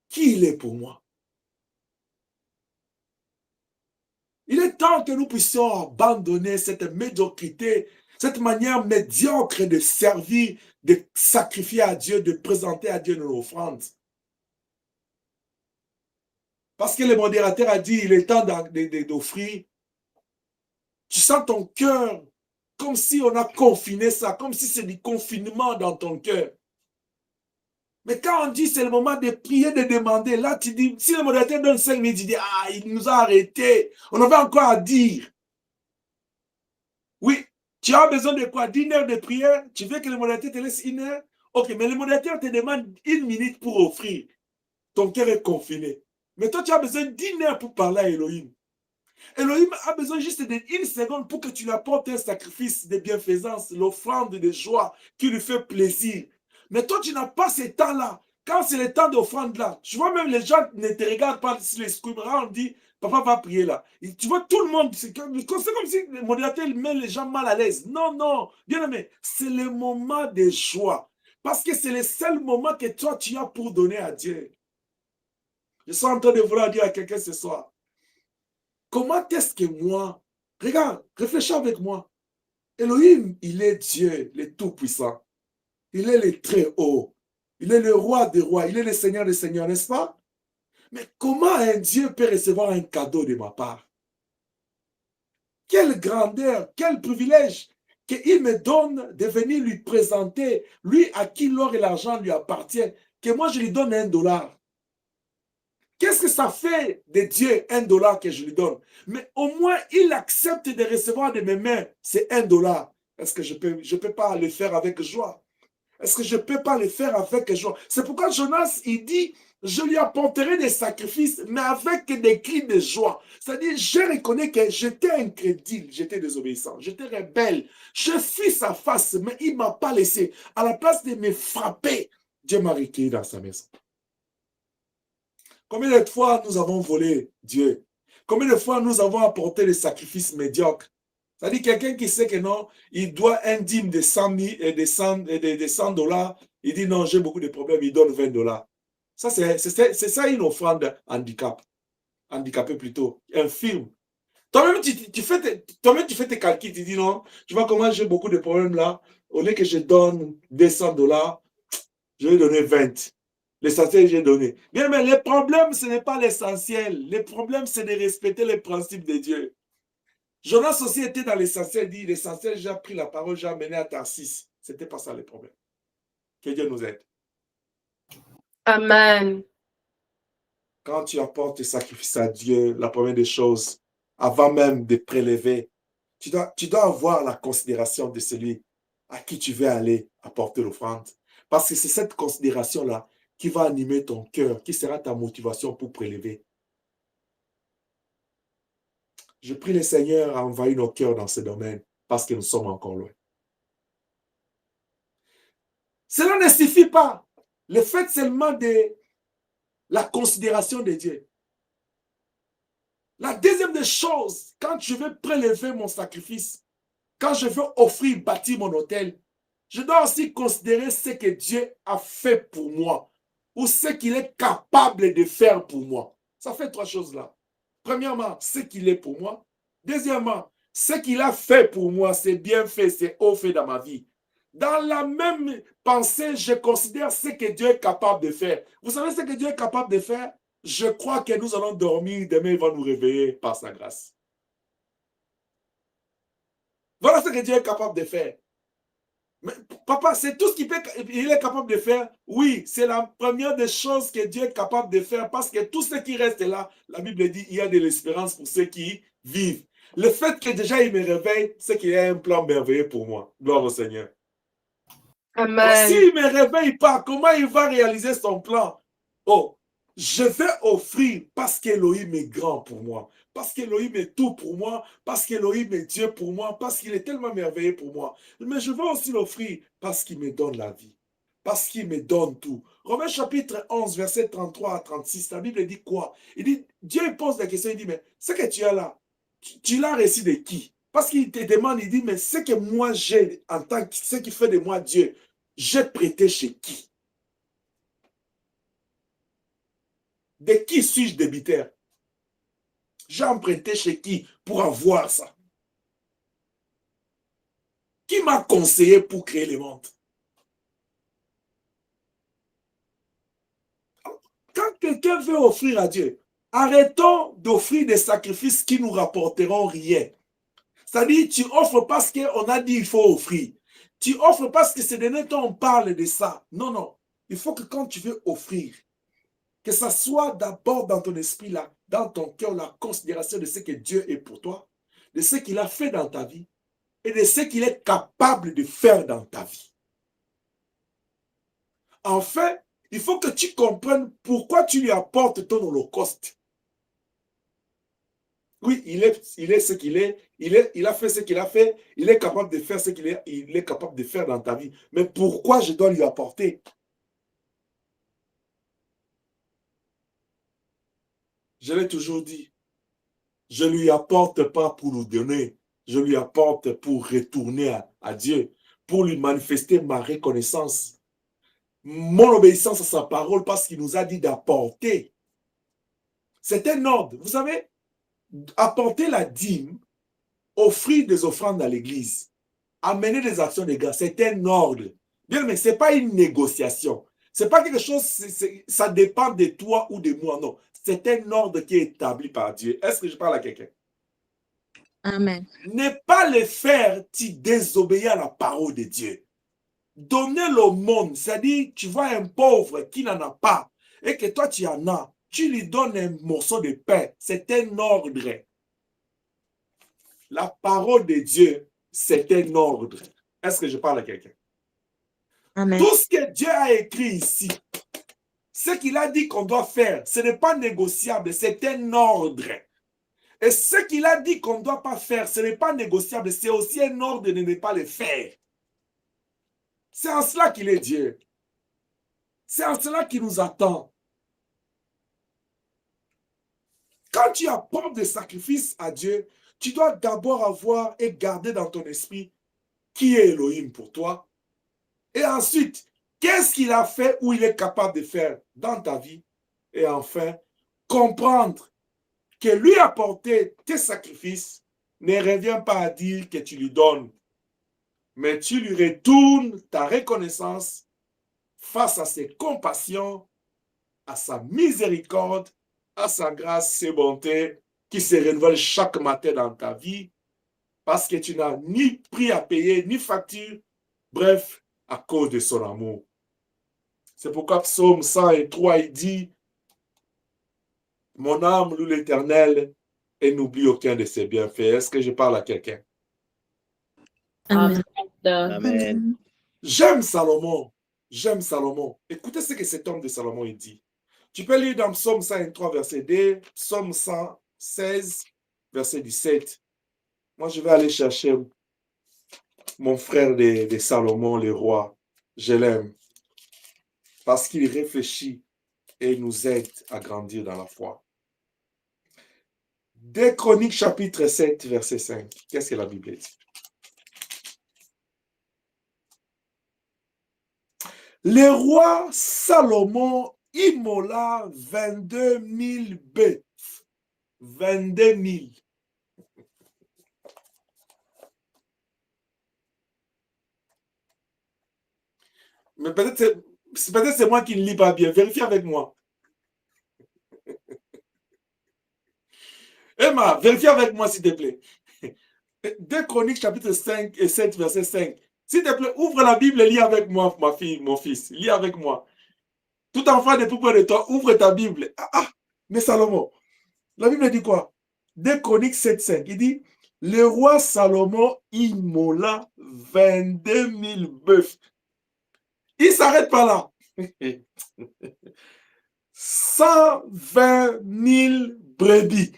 Qui il est pour moi? Il est temps que nous puissions abandonner cette médiocrité, cette manière médiocre de servir, de sacrifier à Dieu, de présenter à Dieu nos offrandes. Parce que le modérateur a dit, il est temps d'offrir. Tu sens ton cœur comme si on a confiné ça, comme si c'est du confinement dans ton cœur. Mais quand on dit c'est le moment de prier, de demander, là tu dis, si le modérateur donne 5 minutes, tu dis, ah, il nous a arrêtés. On avait encore à dire. Oui, tu as besoin de quoi? D'une heure de prière? Tu veux que le modérateur te laisse 1 heure? Ok, mais le modérateur te demande 1 minute pour offrir. Ton cœur est confiné. Mais toi, tu as besoin d'1 heure pour parler à Elohim. Elohim a besoin juste d'1 seconde pour que tu lui apportes un sacrifice de bienfaisance, l'offrande de joie qui lui fait plaisir. Mais toi, tu n'as pas ce temps-là. Quand c'est le temps d'offrande là, tu vois même les gens ne te regardent pas sur les screens. On dit, papa va prier là. Et tu vois tout le monde, c'est comme si le modérateur met les gens mal à l'aise. Non, non, bien aimé, c'est le moment de joie. Parce que c'est le seul moment que toi, tu as pour donner à Dieu. Je suis en train de vouloir dire à quelqu'un ce soir. comment est-ce que moi, regarde, réfléchis avec moi. Elohim, il est Dieu, le Tout-Puissant. Il est le Très-Haut. Il est le Roi des rois. Il est le Seigneur des seigneurs, n'est-ce pas? Mais comment un Dieu peut recevoir un cadeau de ma part? Quelle grandeur, quel privilège qu'il me donne de venir lui présenter, lui à qui l'or et l'argent lui appartiennent, que moi je lui donne $1. Qu'est-ce que ça fait de Dieu $1 que je lui donne? Mais au moins, il accepte de recevoir de mes mains ces $1. Est-ce que je peux pas le faire avec joie? Est-ce que je ne peux pas le faire avec joie? C'est pourquoi Jonas, il dit, je lui apporterai des sacrifices, mais avec des cris de joie. C'est-à-dire, je reconnais que j'étais incrédule, j'étais désobéissant, j'étais rebelle. Je fuis sa face, mais il ne m'a pas laissé. À la place de me frapper, Dieu m'a recueilli dans sa maison. Combien de fois nous avons volé Dieu? Combien de fois nous avons apporté des sacrifices médiocres? C'est-à-dire quelqu'un qui sait que non, il doit un dîme de 100 000 et de $100, il dit non, j'ai beaucoup de problèmes, il donne $20. Ça, c'est ça une offrande handicapé plutôt, infirme. Toi-même, tu fais tes calculs, tu dis non, tu vois comment j'ai beaucoup de problèmes là, au lieu que je donne $200, je vais donner 20. L'essentiel, j'ai donné. Bien, mais le problème, ce n'est pas l'essentiel. Le problème, c'est de respecter les principes de Dieu. Jonas aussi était dans l'essentiel, dit l'essentiel, j'ai pris la parole, j'ai amené à Tarsis. Ce n'était pas ça le problème. Que Dieu nous aide. Amen. Quand tu apportes tes sacrifices à Dieu, la première des choses, avant même de prélever, tu dois avoir la considération de celui à qui tu veux aller apporter l'offrande. Parce que c'est cette considération-là qui va animer ton cœur, qui sera ta motivation pour prélever. Je prie le Seigneur à envahir nos cœurs dans ce domaine parce que nous sommes encore loin. Cela ne suffit pas. Le fait seulement de la considération de Dieu. La deuxième des choses, quand je veux prélever mon sacrifice, quand je veux offrir, bâtir mon autel, je dois aussi considérer ce que Dieu a fait pour moi ou ce qu'il est capable de faire pour moi. Ça fait trois choses là. Premièrement, ce qu'il est pour moi. Deuxièmement, ce qu'il a fait pour moi, c'est bien fait, c'est haut fait dans ma vie. Dans la même pensée, je considère ce que Dieu est capable de faire. Vous savez ce que Dieu est capable de faire? Je crois que nous allons dormir, demain il va nous réveiller par sa grâce. Voilà ce que Dieu est capable de faire. Mais, papa, c'est tout ce qu'il est capable de faire. Oui, c'est la première des choses que Dieu est capable de faire parce que tout ce qui reste là, la Bible dit, il y a de l'espérance pour ceux qui vivent. Le fait que déjà il me réveille, c'est qu'il y a un plan merveilleux pour moi. Gloire au Seigneur. Amen. S'il ne me réveille pas, comment il va réaliser son plan? Oh, je vais offrir parce qu'Élohim est grand pour moi, parce qu'Élohim est tout pour moi, parce qu'Élohim est Dieu pour moi, parce qu'il est tellement merveilleux pour moi. Mais je vais aussi l'offrir parce qu'il me donne la vie, parce qu'il me donne tout. Romains chapitre 11, verset 33 à 36, la Bible dit quoi? Il dit, Dieu pose la question, il dit, mais ce que tu as là, tu l'as reçu de qui? Parce qu'il te demande, il dit, mais ce que moi j'ai en tant que, ce qui fait de moi Dieu, j'ai prêté chez qui? De qui suis-je débiteur? J'ai emprunté chez qui pour avoir ça? Qui m'a conseillé pour créer le monde? Quand quelqu'un veut offrir à Dieu, arrêtons d'offrir des sacrifices qui nous rapporteront rien. C'est-à-dire, tu offres parce qu'on a dit qu'il faut offrir. Tu offres parce que c'est de notre temps on parle de ça. Non, non. Il faut que quand tu veux offrir, que ça soit d'abord dans ton esprit, là, dans ton cœur, la considération de ce que Dieu est pour toi, de ce qu'il a fait dans ta vie et de ce qu'il est capable de faire dans ta vie. Enfin, il faut que tu comprennes pourquoi tu lui apportes ton holocauste. Oui, il est ce qu'il est, il a fait ce qu'il a fait, il est capable de faire ce qu'il est capable de faire dans ta vie. Mais pourquoi je dois lui apporter? Je l'ai toujours dit, je ne lui apporte pas pour nous donner, je lui apporte pour retourner à Dieu, pour lui manifester ma reconnaissance, mon obéissance à sa parole parce qu'il nous a dit d'apporter. C'est un ordre, vous savez. apporter la dîme, offrir des offrandes à l'église, amener des actions de grâce, c'est un ordre. Bien, mais ce n'est pas une négociation. Ce n'est pas quelque chose, ça dépend de toi ou de moi, non. C'est un ordre qui est établi par Dieu. Est-ce que je parle à quelqu'un? Amen. Ne pas le faire, tu désobéis à la parole de Dieu. Donner le monde, c'est-à-dire, tu vois un pauvre qui n'en a pas, et que toi tu en as, tu lui donnes un morceau de pain. C'est un ordre. La parole de Dieu, c'est un ordre. Est-ce que je parle à quelqu'un? Amen. Tout ce que Dieu a écrit ici, ce qu'il a dit qu'on doit faire, ce n'est pas négociable, c'est un ordre. Et ce qu'il a dit qu'on ne doit pas faire, ce n'est pas négociable, c'est aussi un ordre de ne pas le faire. C'est en cela qu'il est Dieu. C'est en cela qu'il nous attend. Quand tu apportes des sacrifices à Dieu, tu dois d'abord avoir et garder dans ton esprit qui est Elohim pour toi. Et ensuite, qu'est-ce qu'il a fait ou il est capable de faire dans ta vie. Et enfin, comprendre que lui apporter tes sacrifices ne revient pas à dire que tu lui donnes, mais tu lui retournes ta reconnaissance face à ses compassions, à sa miséricorde, à sa grâce, ses bontés qui se renouvellent chaque matin dans ta vie parce que tu n'as ni prix à payer, ni facture, bref, à cause de son amour. C'est pourquoi Psaume 103, il dit « Mon âme loue l'Éternel et n'oublie aucun de ses bienfaits. » Est-ce que je parle à quelqu'un? Amen. Amen. J'aime Salomon. J'aime Salomon. Écoutez ce que cet homme de Salomon il dit. Tu peux lire dans Psaume 103, verset 2, Psaume 116, verset 17. Moi, je vais aller chercher mon frère de Salomon, le roi. Je l'aime. Parce qu'il réfléchit et nous aide à grandir dans la foi. 2 Chroniques, chapitre 7, verset 5. Qu'est-ce que la Bible dit? Le roi Salomon immola 22 000 bêtes. 22 000. Mais peut-être c'est moi qui ne lis pas bien. Vérifie avec moi. Emma, vérifie avec moi s'il te plaît. 2 Chroniques chapitre 5 et 7 verset 5. S'il te plaît, ouvre la Bible et lis avec moi, ma fille, mon fils. Lis avec moi. Tout enfant de tout près de toi, ouvre ta Bible. Mais Salomon, la Bible dit quoi? 2 Chroniques 7, 5. Il dit, le roi Salomon immola 22 000 bœufs. Il ne s'arrête pas là. 120 000 brebis.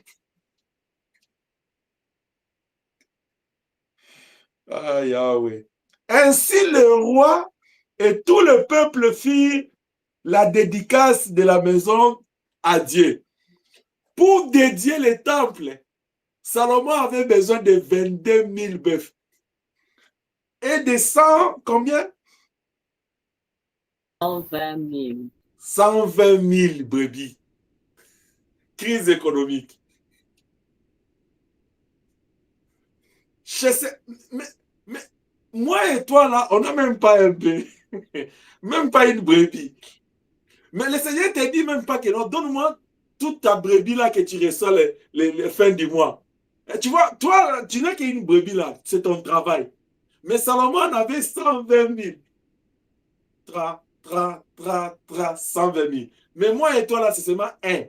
Ah, Yahweh. Ainsi le roi et tout le peuple firent la dédicace de la maison à Dieu. Pour dédier le temple, Salomon avait besoin de 22 000 bœufs. Et de 100, combien? 120 000. 120 000 brebis. Crise économique. Mais moi et toi, là, on n'a même pas un peu. Même pas une brebis. Mais le Seigneur te dit même pas que non, donne-moi toute ta brebis là que tu reçois les fins du mois. Et tu vois, toi, tu n'as qu'une brebis là, c'est ton travail. Mais Salomon avait 120 000. 120 000. Mais moi et toi là, c'est seulement un.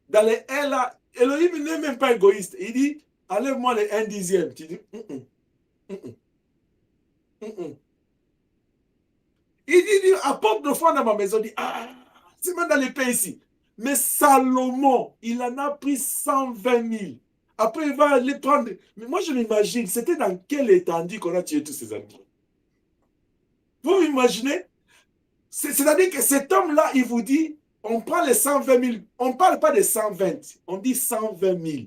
Dans les un là, Elohim n'est même pas égoïste. Il dit, enlève-moi les 1/10. Tu dis, Il dit, apporte le fond dans ma maison. Il dit, c'est même dans les pains ici. Mais Salomon, il en a pris 120 000. Après, il va aller prendre. Mais moi, je m'imagine, c'était dans quelle étendue qu'on a tué tous ces animaux. Vous imaginez? C'est-à-dire que cet homme-là, il vous dit, on prend les 120 000. On ne parle pas de 120, on dit 120 000.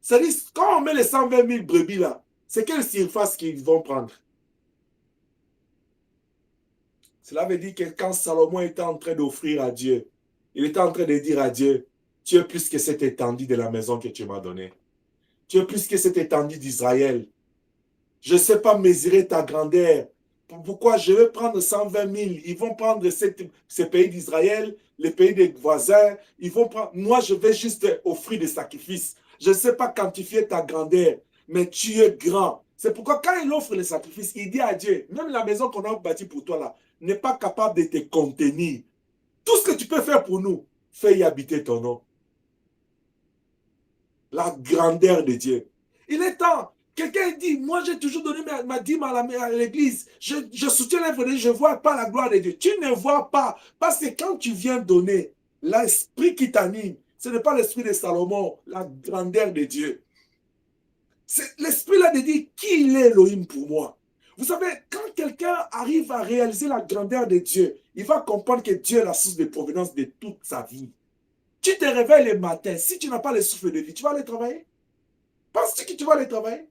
C'est-à-dire, quand on met les 120 000 brebis là, c'est quelle surface qu'ils vont prendre? Cela veut dire que quand Salomon était en train d'offrir à Dieu, il était en train de dire à Dieu, Tu es plus que cette étendue de la maison que tu m'as donnée. Tu es plus que cette étendue d'Israël. Je ne sais pas mesurer ta grandeur. Pourquoi je vais prendre 120 000? Ils vont prendre ces pays d'Israël, les pays des voisins. Ils vont prendre. Moi, je vais juste offrir des sacrifices. Je ne sais pas quantifier ta grandeur, mais tu es grand. C'est pourquoi quand il offre les sacrifices, il dit à Dieu, même la maison qu'on a bâtie pour toi là, n'est pas capable de te contenir. Tout ce que tu peux faire pour nous, fais y habiter ton nom. La grandeur de Dieu. Il est temps. Quelqu'un dit, moi j'ai toujours donné ma dîme à l'église. Je soutiens l'œuvre de Dieu, je ne vois pas la gloire de Dieu. Tu ne vois pas. Parce que quand tu viens donner, l'esprit qui t'anime, ce n'est pas l'esprit de Salomon, la grandeur de Dieu. C'est l'esprit là de dire, qui il est Elohim pour moi? Vous savez, quand quelqu'un arrive à réaliser la grandeur de Dieu, il va comprendre que Dieu est la source de provenance de toute sa vie. Tu te réveilles le matin, si tu n'as pas le souffle de vie, tu vas aller travailler? Penses-tu que tu vas aller travailler?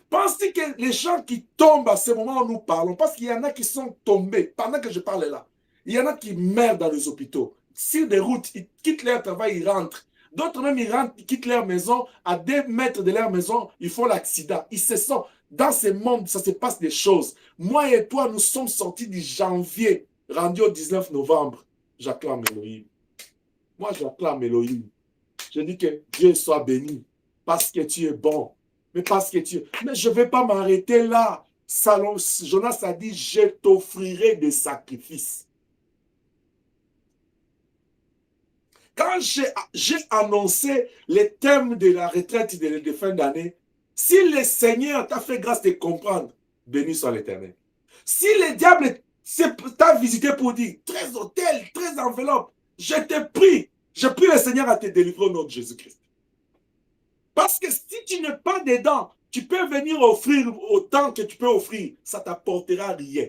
Penses-tu que les gens qui tombent à ce moment où nous parlons, parce qu'il y en a qui sont tombés, pendant que je parle là, il y en a qui meurent dans les hôpitaux. Sur des routes, ils quittent leur travail, ils rentrent. D'autres même, ils rentrent, ils quittent leur maison, à 2 mètres de leur maison, ils font l'accident. Ils se sont, dans ce monde, ça se passe des choses. Moi et toi, nous sommes sortis du janvier, rendus au 19 novembre. J'acclame Elohim. Moi, j'acclame Elohim. Je dis que Dieu soit béni, parce que tu es bon. Mais parce que tu... Mais je ne vais pas m'arrêter là. Jonas a dit, je t'offrirai des sacrifices. Quand j'ai annoncé les thèmes de la retraite de fin d'année, si le Seigneur t'a fait grâce de comprendre, béni soit l'Éternel. Si le diable t'a visité pour dire, 13 hôtels, 13 enveloppes, je prie le Seigneur à te délivrer au nom de Jésus-Christ. Parce que si tu n'es pas dedans, tu peux venir offrir autant que tu peux offrir. Ça ne t'apportera rien.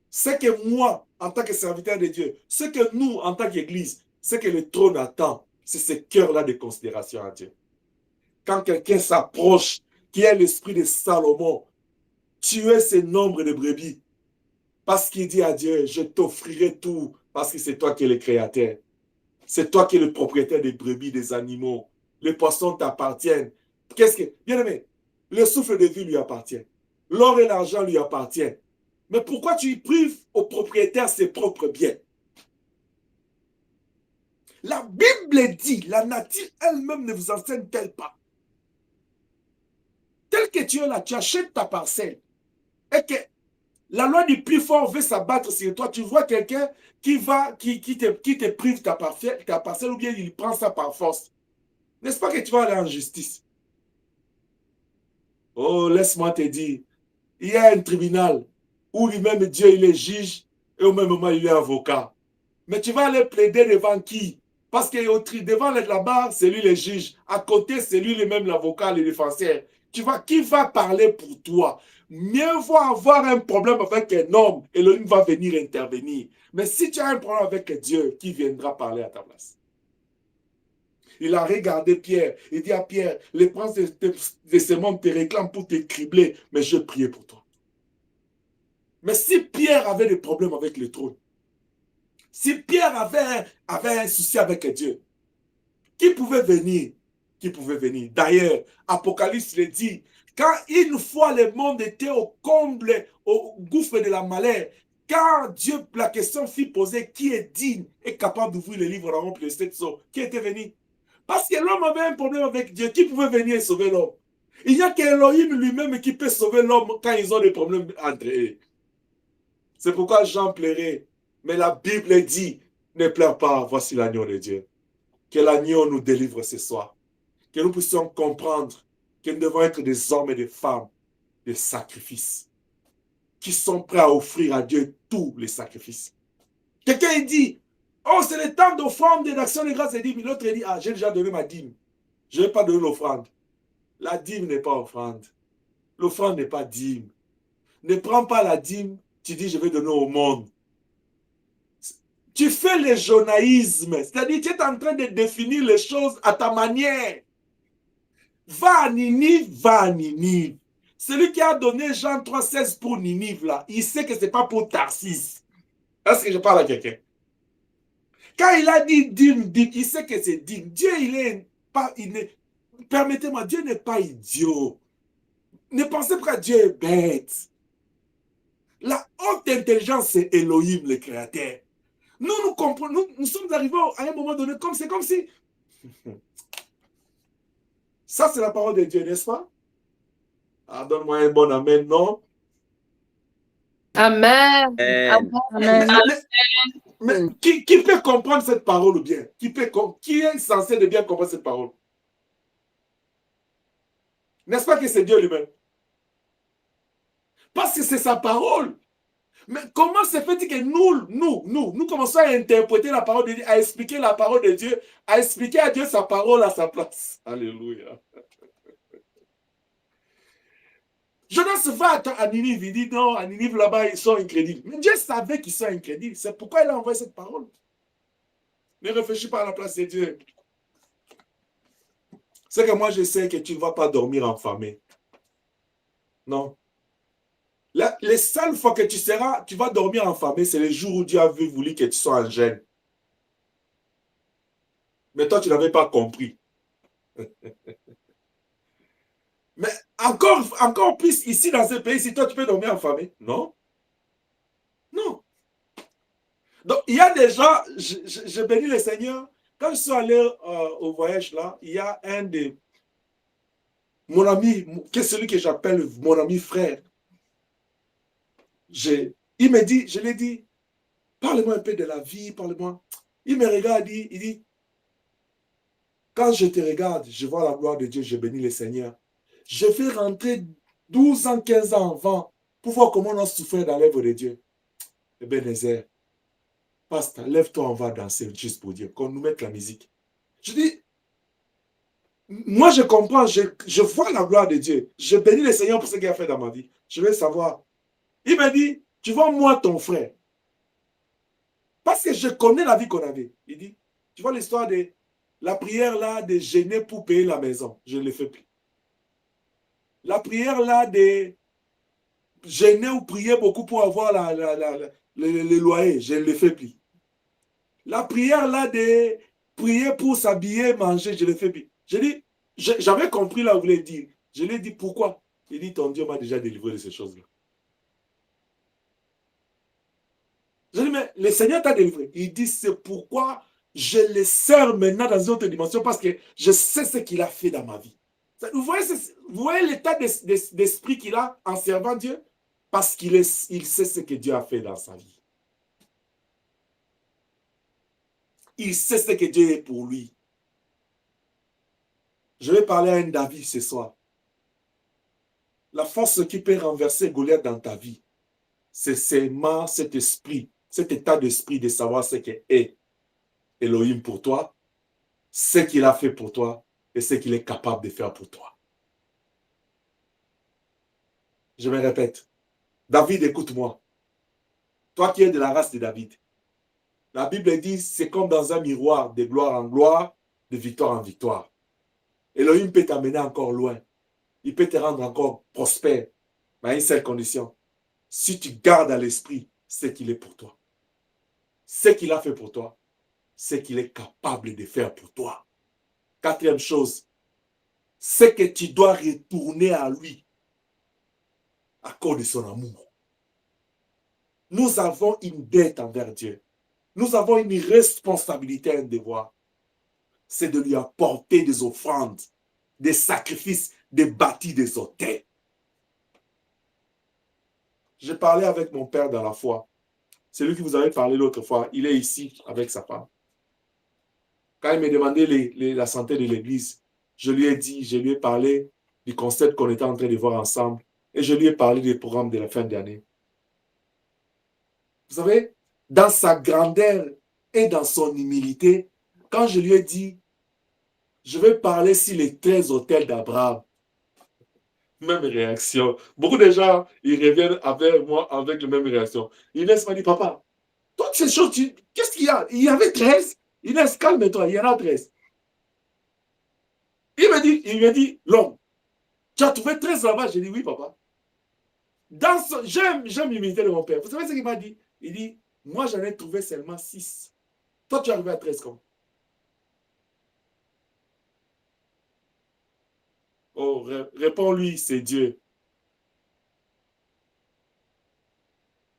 C'est que moi, en tant que serviteur de Dieu, ce que nous, en tant qu'Église, ce que le trône attend, c'est ce cœur-là de considération à Dieu. Quand quelqu'un s'approche, qui est l'esprit de Salomon, tuer ce nombre de brebis, parce qu'il dit à Dieu, je t'offrirai tout, parce que c'est toi qui es le créateur. C'est toi qui es le propriétaire des brebis, des animaux. Les poissons t'appartiennent. Qu'est-ce que... Bien aimé, le souffle de vie lui appartient. L'or et l'argent lui appartiennent. Mais pourquoi tu prives au propriétaire ses propres biens? La Bible dit, la nature elle-même ne vous enseigne-t-elle pas? Tel que tu es là, tu achètes ta parcelle. Et que la loi du plus fort veut s'abattre sur toi. Tu vois quelqu'un qui te prive ta parcelle ou bien il prend ça par force. N'est-ce pas que tu vas aller en justice? Oh, laisse-moi te dire, il y a un tribunal où lui-même Dieu, il est juge et au même moment, il est avocat. Mais tu vas aller plaider devant qui? Parce que devant la barre, c'est lui le juge. À côté, c'est lui même l'avocat, le défenseur. Qui va parler pour toi? Mieux vaut avoir un problème avec un homme et l'homme va venir intervenir. Mais si tu as un problème avec Dieu, qui viendra parler à ta place? Il a regardé Pierre. Il dit à Pierre, les princes de ce monde te réclament pour te cribler, mais je prie pour toi. Mais si Pierre avait des problèmes avec le trône, si Pierre avait un souci avec Dieu, qui pouvait venir? Qui pouvait venir? D'ailleurs, Apocalypse le dit, quand une fois le monde était au comble, au gouffre de la malheur, quand Dieu, la question fut posée, qui est digne et capable d'ouvrir le livre dans le 7 sceaux? Qui était venu? Parce que l'homme avait un problème avec Dieu. Qui pouvait venir sauver l'homme? Il n'y a qu'Elohim lui-même qui peut sauver l'homme quand ils ont des problèmes entre eux. C'est pourquoi Jean pleurait. Mais la Bible dit, ne pleure pas, voici l'agneau de Dieu. Que l'agneau nous délivre ce soir. Que nous puissions comprendre que nous devons être des hommes et des femmes de sacrifice. Qui sont prêts à offrir à Dieu tous les sacrifices. Quelqu'un dit, oh, c'est le temps d'offrande et d'action de grâce et dîme. L'autre dit, ah, j'ai déjà donné ma dîme. Je ne vais pas donner l'offrande. La dîme n'est pas offrande. L'offrande n'est pas dîme. Ne prends pas la dîme, tu dis, je vais donner au monde. Tu fais le jonaïsme, c'est-à-dire tu es en train de définir les choses à ta manière. Va à Ninive, va à Ninive. Celui qui a donné Jean 3,16 pour Ninive, là, il sait que ce n'est pas pour Tarsis. Est-ce que je parle à quelqu'un? Quand il a dit digne, il sait que c'est digne. Dieu, permettez-moi, Dieu n'est pas idiot. Ne pensez pas que Dieu est bête. La haute intelligence, c'est Elohim, le créateur. Nous comprenons, nous sommes arrivés à un moment donné, c'est comme si... Ça, c'est la parole de Dieu, n'est-ce pas? Ah, donne-moi un bon amen, non? Amen. Amen. Amen. Mais qui peut comprendre cette parole bien? Qui est censé de bien comprendre cette parole? N'est-ce pas que c'est Dieu lui-même? Parce que c'est sa parole. Mais comment se fait-il que nous commençons à interpréter la parole de Dieu, à expliquer la parole de Dieu, à expliquer à Dieu sa parole à sa place? Alléluia. Jonas va à Ninive, il dit non, à Ninive là-bas, ils sont incrédibles. Mais Dieu savait qu'ils sont incrédibles. C'est pourquoi il a envoyé cette parole. Ne réfléchis pas à la place de Dieu. C'est que moi, je sais que tu ne vas pas dormir enfamé. Non. Les seules fois que tu vas dormir enfamé, c'est le jour où Dieu a voulu que tu sois en jeûne. Mais toi, tu n'avais pas compris. Mais encore plus, ici, dans ce pays, si toi, tu peux dormir affamé. Non. Non. Donc, il y a des gens, je bénis le Seigneur. Quand je suis allé au voyage là, il y a un de mon ami, qui est celui que j'appelle mon ami frère. Il me dit, je lui ai dit, parle-moi un peu de la vie, parle-moi. Il me regarde, il dit, quand je te regarde, je vois la gloire de Dieu, je bénis le Seigneur. Je vais rentrer 12 ans, 15 ans avant pour voir comment on a souffert dans l'œuvre de Dieu. Ebenezer, pasteur, lève-toi, on va danser juste pour Dieu, qu'on nous mette la musique. Je dis, moi je comprends, je vois la gloire de Dieu. Je bénis le Seigneur pour ce qu'il a fait dans ma vie. Je veux savoir. Il m'a dit, tu vois moi ton frère. Parce que je connais la vie qu'on avait. Il dit, tu vois l'histoire de la prière là de gêner pour payer la maison. Je ne le fais plus. La prière là de gêner ou prier beaucoup pour avoir le loyer. Je ne le fais plus. La prière là de prier pour s'habiller, manger, je ne le fais plus. Je dis, j'avais compris là où vous voulez dire. Je lui ai dit pourquoi. Il dit, ton Dieu m'a déjà délivré de ces choses-là. Je dis, mais le Seigneur t'a délivré. Il dit, c'est pourquoi je le sers maintenant dans une autre dimension parce que je sais ce qu'il a fait dans ma vie. Vous voyez l'état d'esprit qu'il a en servant Dieu? Parce qu'il sait ce que Dieu a fait dans sa vie. Il sait ce que Dieu est pour lui. Je vais parler à un David ce soir. La force qui peut renverser Goliath dans ta vie, c'est seulement cet esprit, cet état d'esprit de savoir ce qu'est Elohim pour toi, ce qu'il a fait pour toi et ce qu'il est capable de faire pour toi. Je me répète. David, écoute-moi. Toi qui es de la race de David. La Bible dit, c'est comme dans un miroir, de gloire en gloire, de victoire en victoire. Elohim peut t'amener encore loin. Il peut te rendre encore prospère. Mais à une seule condition. Si tu gardes à l'esprit ce qu'il est pour toi. Ce qu'il a fait pour toi. Ce qu'il est capable de faire pour toi. Quatrième chose. C'est que tu dois retourner à lui. À cause de son amour. Nous avons une dette envers Dieu. Nous avons une responsabilité, un devoir. C'est de lui apporter des offrandes, des sacrifices, des bâtis, des autels. J'ai parlé avec mon père dans la foi. C'est lui qui vous avait parlé l'autre fois. Il est ici avec sa femme. Quand il m'a demandé la santé de l'église, je lui ai parlé du concept qu'on était en train de voir ensemble et je lui ai parlé des programmes de la fin d'année. Vous savez, dans sa grandeur et dans son humilité, quand je lui ai dit, je vais parler sur les 13 hôtels d'Abraham, même réaction. Beaucoup de gens, ils reviennent avec moi avec la même réaction. Inès m'a dit, papa, toutes ces choses, qu'est-ce qu'il y a? Il y avait 13. Inès, calme-toi, il y en a 13. Il me dit, l'homme, tu as trouvé 13 là-bas? J'ai dit, oui, papa. J'aime l'humilité de mon père. Vous savez ce qu'il m'a dit? Il dit, moi, j'en ai trouvé seulement 6. Toi, tu es arrivé à 13 comment? Oh, réponds-lui, c'est Dieu.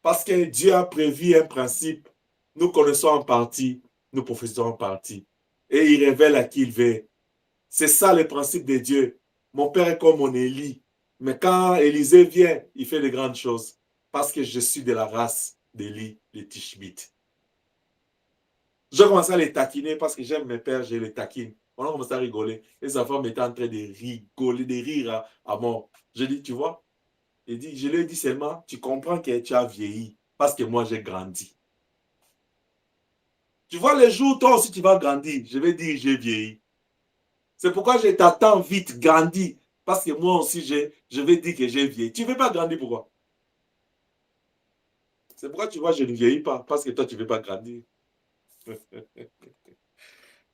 Parce que Dieu a prévu un principe. Nous connaissons en partie, nous professons en partie. Et il révèle à qui il veut. C'est ça le principe de Dieu. Mon père est comme mon Élie. Mais quand Élisée vient, il fait de grandes choses. Parce que je suis de la race d'Élie, le Tishbite. Je commence à les taquiner parce que j'aime mes pères, je les taquine. On a commencé à rigoler. Les enfants étaient en train de rigoler, de rire à mort. Je dis, tu vois, je lui ai dit seulement, tu comprends que tu as vieilli parce que moi j'ai grandi. Tu vois, les jours, toi aussi tu vas grandir. Je vais dire, j'ai vieilli. C'est pourquoi je t'attends vite, grandis. Parce que moi aussi, je vais dire que j'ai vieilli. Tu ne veux pas grandir, pourquoi? C'est pourquoi tu vois, je ne vieillis pas. Parce que toi, tu ne veux pas grandir.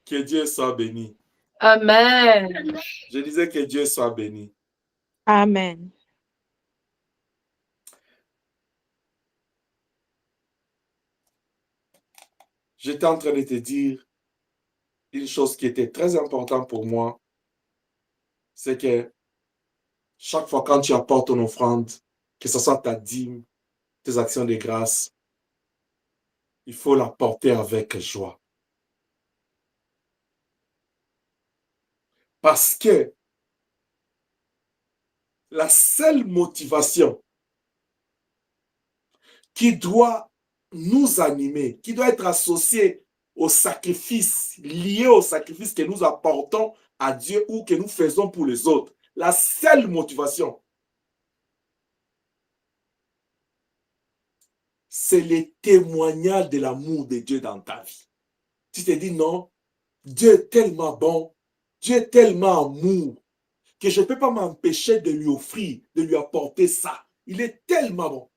Que Dieu soit béni. Amen. Je disais que Dieu soit béni. Amen. J'étais en train de te dire une chose qui était très importante pour moi. C'est que chaque fois quand tu apportes ton offrande, que ce soit ta dîme, tes actions de grâce, il faut la porter avec joie. Parce que la seule motivation qui doit nous animer, qui doit être associée au sacrifice, lié au sacrifice que nous apportons à Dieu ou que nous faisons pour les autres, la seule motivation, c'est le témoignage de l'amour de Dieu dans ta vie. Tu te dis non, Dieu est tellement bon, Dieu est tellement amour, que je ne peux pas m'empêcher de lui offrir, de lui apporter ça. Il est tellement bon.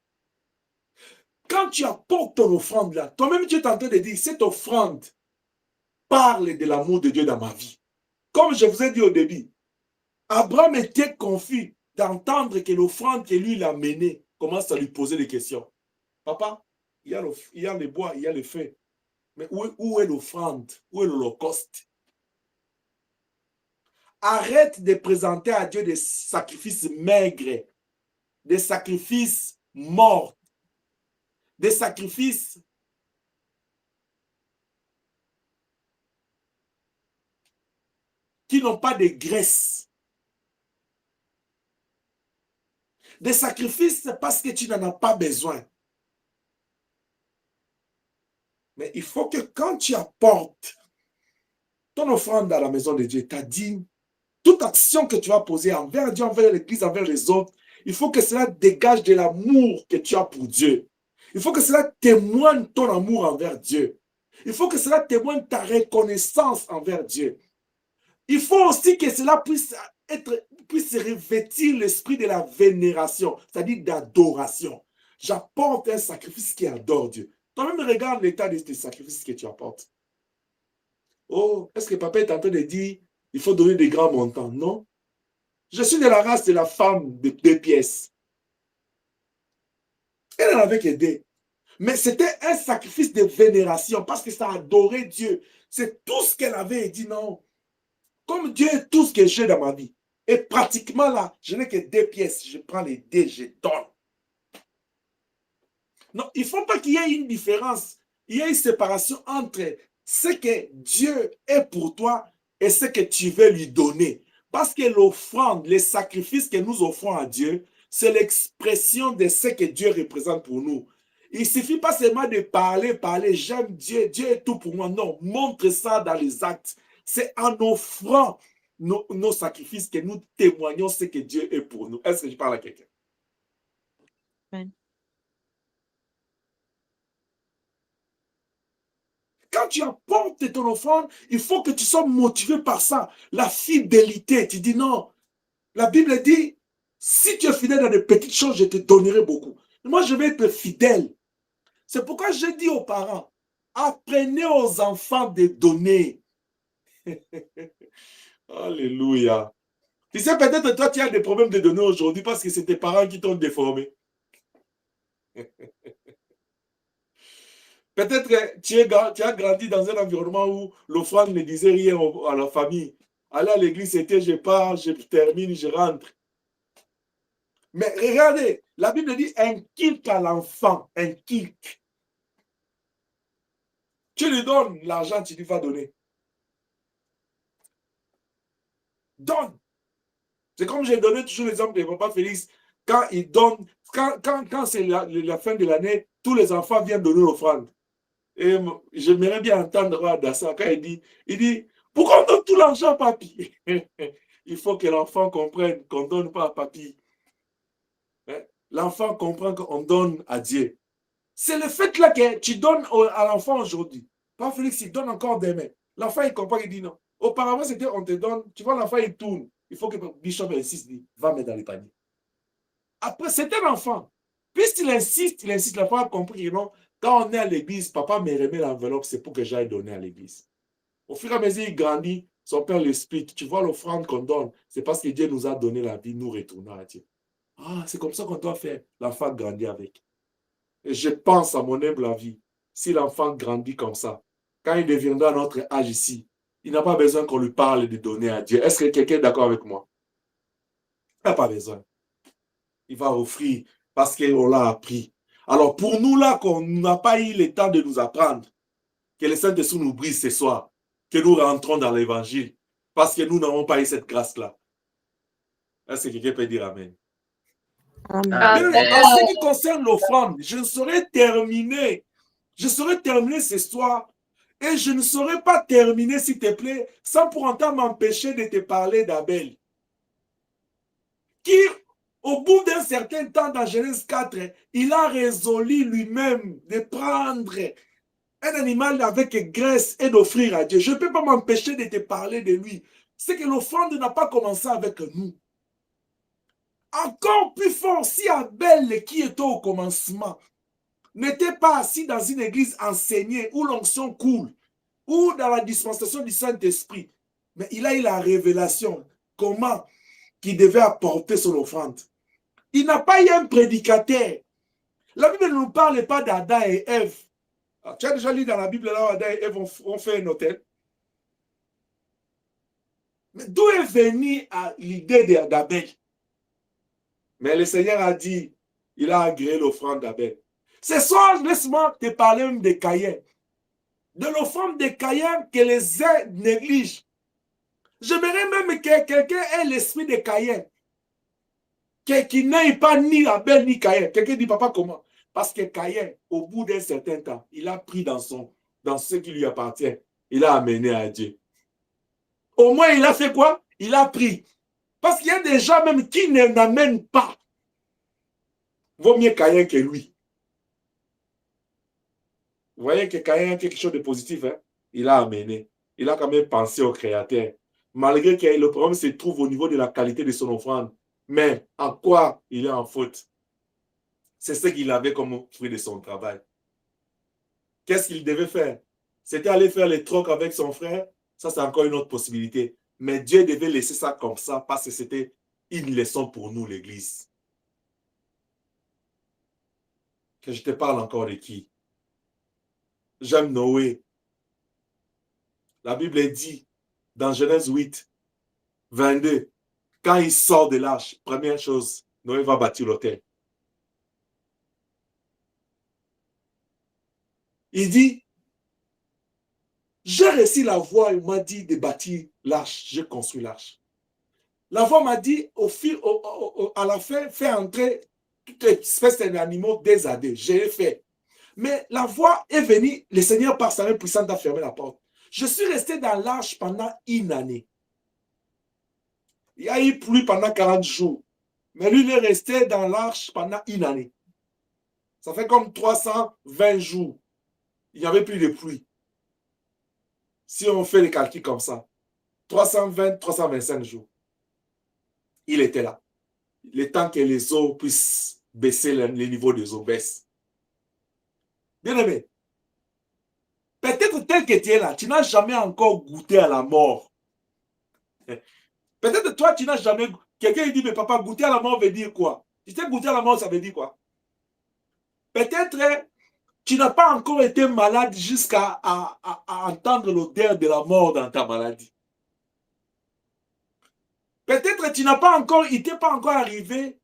Quand tu apportes ton offrande là, toi-même tu es en train de dire, cette offrande parle de l'amour de Dieu dans ma vie. Comme je vous ai dit au début, Abraham était confus d'entendre que l'offrande que lui il a menée commence à lui poser des questions. Papa, il y a le bois, il y a le feu. Mais où est l'offrande? Où est l'holocauste? Arrête de présenter à Dieu des sacrifices maigres, des sacrifices morts, des sacrifices qui n'ont pas de graisse. Des sacrifices parce que tu n'en as pas besoin. Mais il faut que quand tu apportes ton offrande à la maison de Dieu, ta dîme, toute action que tu vas poser envers Dieu, envers l'Église, envers les autres, il faut que cela dégage de l'amour que tu as pour Dieu. Il faut que cela témoigne ton amour envers Dieu. Il faut que cela témoigne ta reconnaissance envers Dieu. Il faut aussi que cela puisse revêtir l'esprit de la vénération, c'est-à-dire d'adoration. J'apporte un sacrifice qui adore Dieu. Toi-même, regarde l'état de tes sacrifices que tu apportes. Oh, est-ce que papa est en train de dire il faut donner des grands montants? Non. Je suis de la race de la femme de 2 pièces. Elle en avait que 2. Mais c'était un sacrifice de vénération parce que ça adorait Dieu. C'est tout ce qu'elle avait dit non. Comme Dieu est tout ce que j'ai dans ma vie. Et pratiquement là, je n'ai que 2 pièces. Je prends les 2, je donne. Non, il ne faut pas qu'il y ait une différence. Il y a une séparation entre ce que Dieu est pour toi et ce que tu veux lui donner. Parce que l'offrande, les sacrifices que nous offrons à Dieu, c'est l'expression de ce que Dieu représente pour nous. Il ne suffit pas seulement de parler, j'aime Dieu, Dieu est tout pour moi. Non, montre ça dans les actes. C'est en offrant nos sacrifices que nous témoignons ce que Dieu est pour nous. Est-ce que je parle à quelqu'un? Amen. Quand tu apportes ton offrande, il faut que tu sois motivé par ça. La fidélité, tu dis non. La Bible dit, si tu es fidèle dans des petites choses, je te donnerai beaucoup. Moi, je vais être fidèle. C'est pourquoi je dis aux parents, apprenez aux enfants de donner. Alléluia. Tu sais, peut-être toi, tu as des problèmes de donner aujourd'hui parce que c'est tes parents qui t'ont déformé. Peut-être que tu as grandi dans un environnement où l'offrande ne disait rien à la famille. Aller à l'église, c'était je pars, je termine, je rentre. Mais regardez, la Bible dit inculque à l'enfant, inculque. Tu lui donnes l'argent, tu lui vas donner. Donne. C'est comme j'ai donné toujours l'exemple de papa Félix. Quand il donne, quand c'est la fin de l'année, tous les enfants viennent donner l'offrande. Et j'aimerais bien entendre Dassa quand il dit, pourquoi on donne tout l'argent à papy? Il faut que l'enfant comprenne qu'on ne donne pas à papy. L'enfant comprend qu'on donne à Dieu. C'est le fait là que tu donnes à l'enfant aujourd'hui. Pas Félix, il donne encore demain. L'enfant, il comprend, il dit non. Auparavant, c'était on te donne. Tu vois, l'enfant, il tourne. Il faut que Bishop insiste, dit, va mettre dans les paniers. Après, c'est un enfant. Puisqu'il insiste, l'enfant a compris, non? Quand on est à l'église, papa me remet l'enveloppe, c'est pour que j'aille donner à l'église. Au fur et à mesure, il grandit, son père l'explique. Tu vois l'offrande qu'on donne, c'est parce que Dieu nous a donné la vie, nous retournons à Dieu. Ah, c'est comme ça qu'on doit faire. L'enfant grandit avec. Et je pense à mon humble avis, si l'enfant grandit comme ça, quand il deviendra notre âge ici, il n'a pas besoin qu'on lui parle de donner à Dieu. Est-ce que quelqu'un est d'accord avec moi? Il n'a pas besoin. Il va offrir parce qu'on l'a appris. Alors pour nous là, qu'on n'a pas eu le temps de nous apprendre, que le Saint-Esprit nous brise ce soir, que nous rentrons dans l'évangile, parce que nous n'avons pas eu cette grâce-là. Est-ce que quelqu'un peut dire Amen? Amen. Amen. En ce qui concerne l'offrande, je saurais terminer ce soir et je ne saurais pas terminer, s'il te plaît, sans pour autant m'empêcher de te parler d'Abel. Qui, au bout d'un certain temps, dans Genèse 4, il a résolu lui-même de prendre un animal avec graisse et d'offrir à Dieu. Je ne peux pas m'empêcher de te parler de lui. C'est que l'offrande n'a pas commencé avec nous. Encore plus fort, si Abel, qui était au commencement, n'était pas assis dans une église enseignée où l'onction coule, ou dans la dispensation du Saint-Esprit, mais il a eu la révélation comment il devait apporter son offrande. Il n'a pas eu un prédicateur. La Bible ne nous parle pas d'Adam et Ève. Tu as déjà lu dans la Bible là où Adam et Ève ont fait un hôtel. Mais d'où est venue l'idée d'Abel? Mais le Seigneur a dit, il a agréé l'offrande d'Abel. Ce soir, laisse-moi te parler même de Caïn. De l'offrande de Caïn que les uns négligent. J'aimerais même que quelqu'un ait l'esprit de Caïn. Qui n'aille pas ni Abel ni Caïn. Quelqu'un dit, papa, comment? Parce que Caïn, au bout d'un certain temps, il a pris dans ce qui lui appartient. Il a amené à Dieu. Au moins, il a fait quoi? Il a pris. Parce qu'il y a des gens même qui n'amènent pas. Vaut mieux Caïn que lui. Vous voyez que Caïn a quelque chose de positif. Hein? Il a amené. Il a quand même pensé au Créateur. Malgré que le problème se trouve au niveau de la qualité de son offrande. Mais en quoi il est en faute? C'est ce qu'il avait comme fruit de son travail. Qu'est-ce qu'il devait faire? C'était aller faire les trocs avec son frère. Ça, c'est encore une autre possibilité. Mais Dieu devait laisser ça comme ça parce que c'était une leçon pour nous, l'Église. Que je te parle encore de qui? J'aime Noé. La Bible dit dans Genèse 8, 22, quand il sort de l'arche, première chose, Noé va bâtir l'autel. Il dit, j'ai reçu la voix, il m'a dit de bâtir l'arche, j'ai construit l'arche. La voix m'a dit, à la fin, fais entrer toute espèce d'animaux des AD. J'ai fait. Mais la voix est venue, le Seigneur par sa main puissante a fermé la porte. Je suis resté dans l'arche pendant une année. Il y a eu pluie pendant 40 jours. Mais lui, il est resté dans l'arche pendant une année. Ça fait comme 320 jours. Il n'y avait plus de pluie. Si on fait les calculs comme ça, 320, 325 jours. Il était là. Le temps que les eaux puissent baisser, les niveaux des eaux baissent. Bien aimé, peut-être tel que tu es là, tu n'as jamais encore goûté à la mort. Peut-être toi, tu n'as jamais... Quelqu'un dit, mais papa, goûter à la mort veut dire quoi? Tu sais, goûter à la mort, ça veut dire quoi? Peut-être Tu n'as pas encore été malade jusqu'à à entendre l'odeur de la mort dans ta maladie. Peut-être tu n'as pas encore, il t'est pas encore arrivé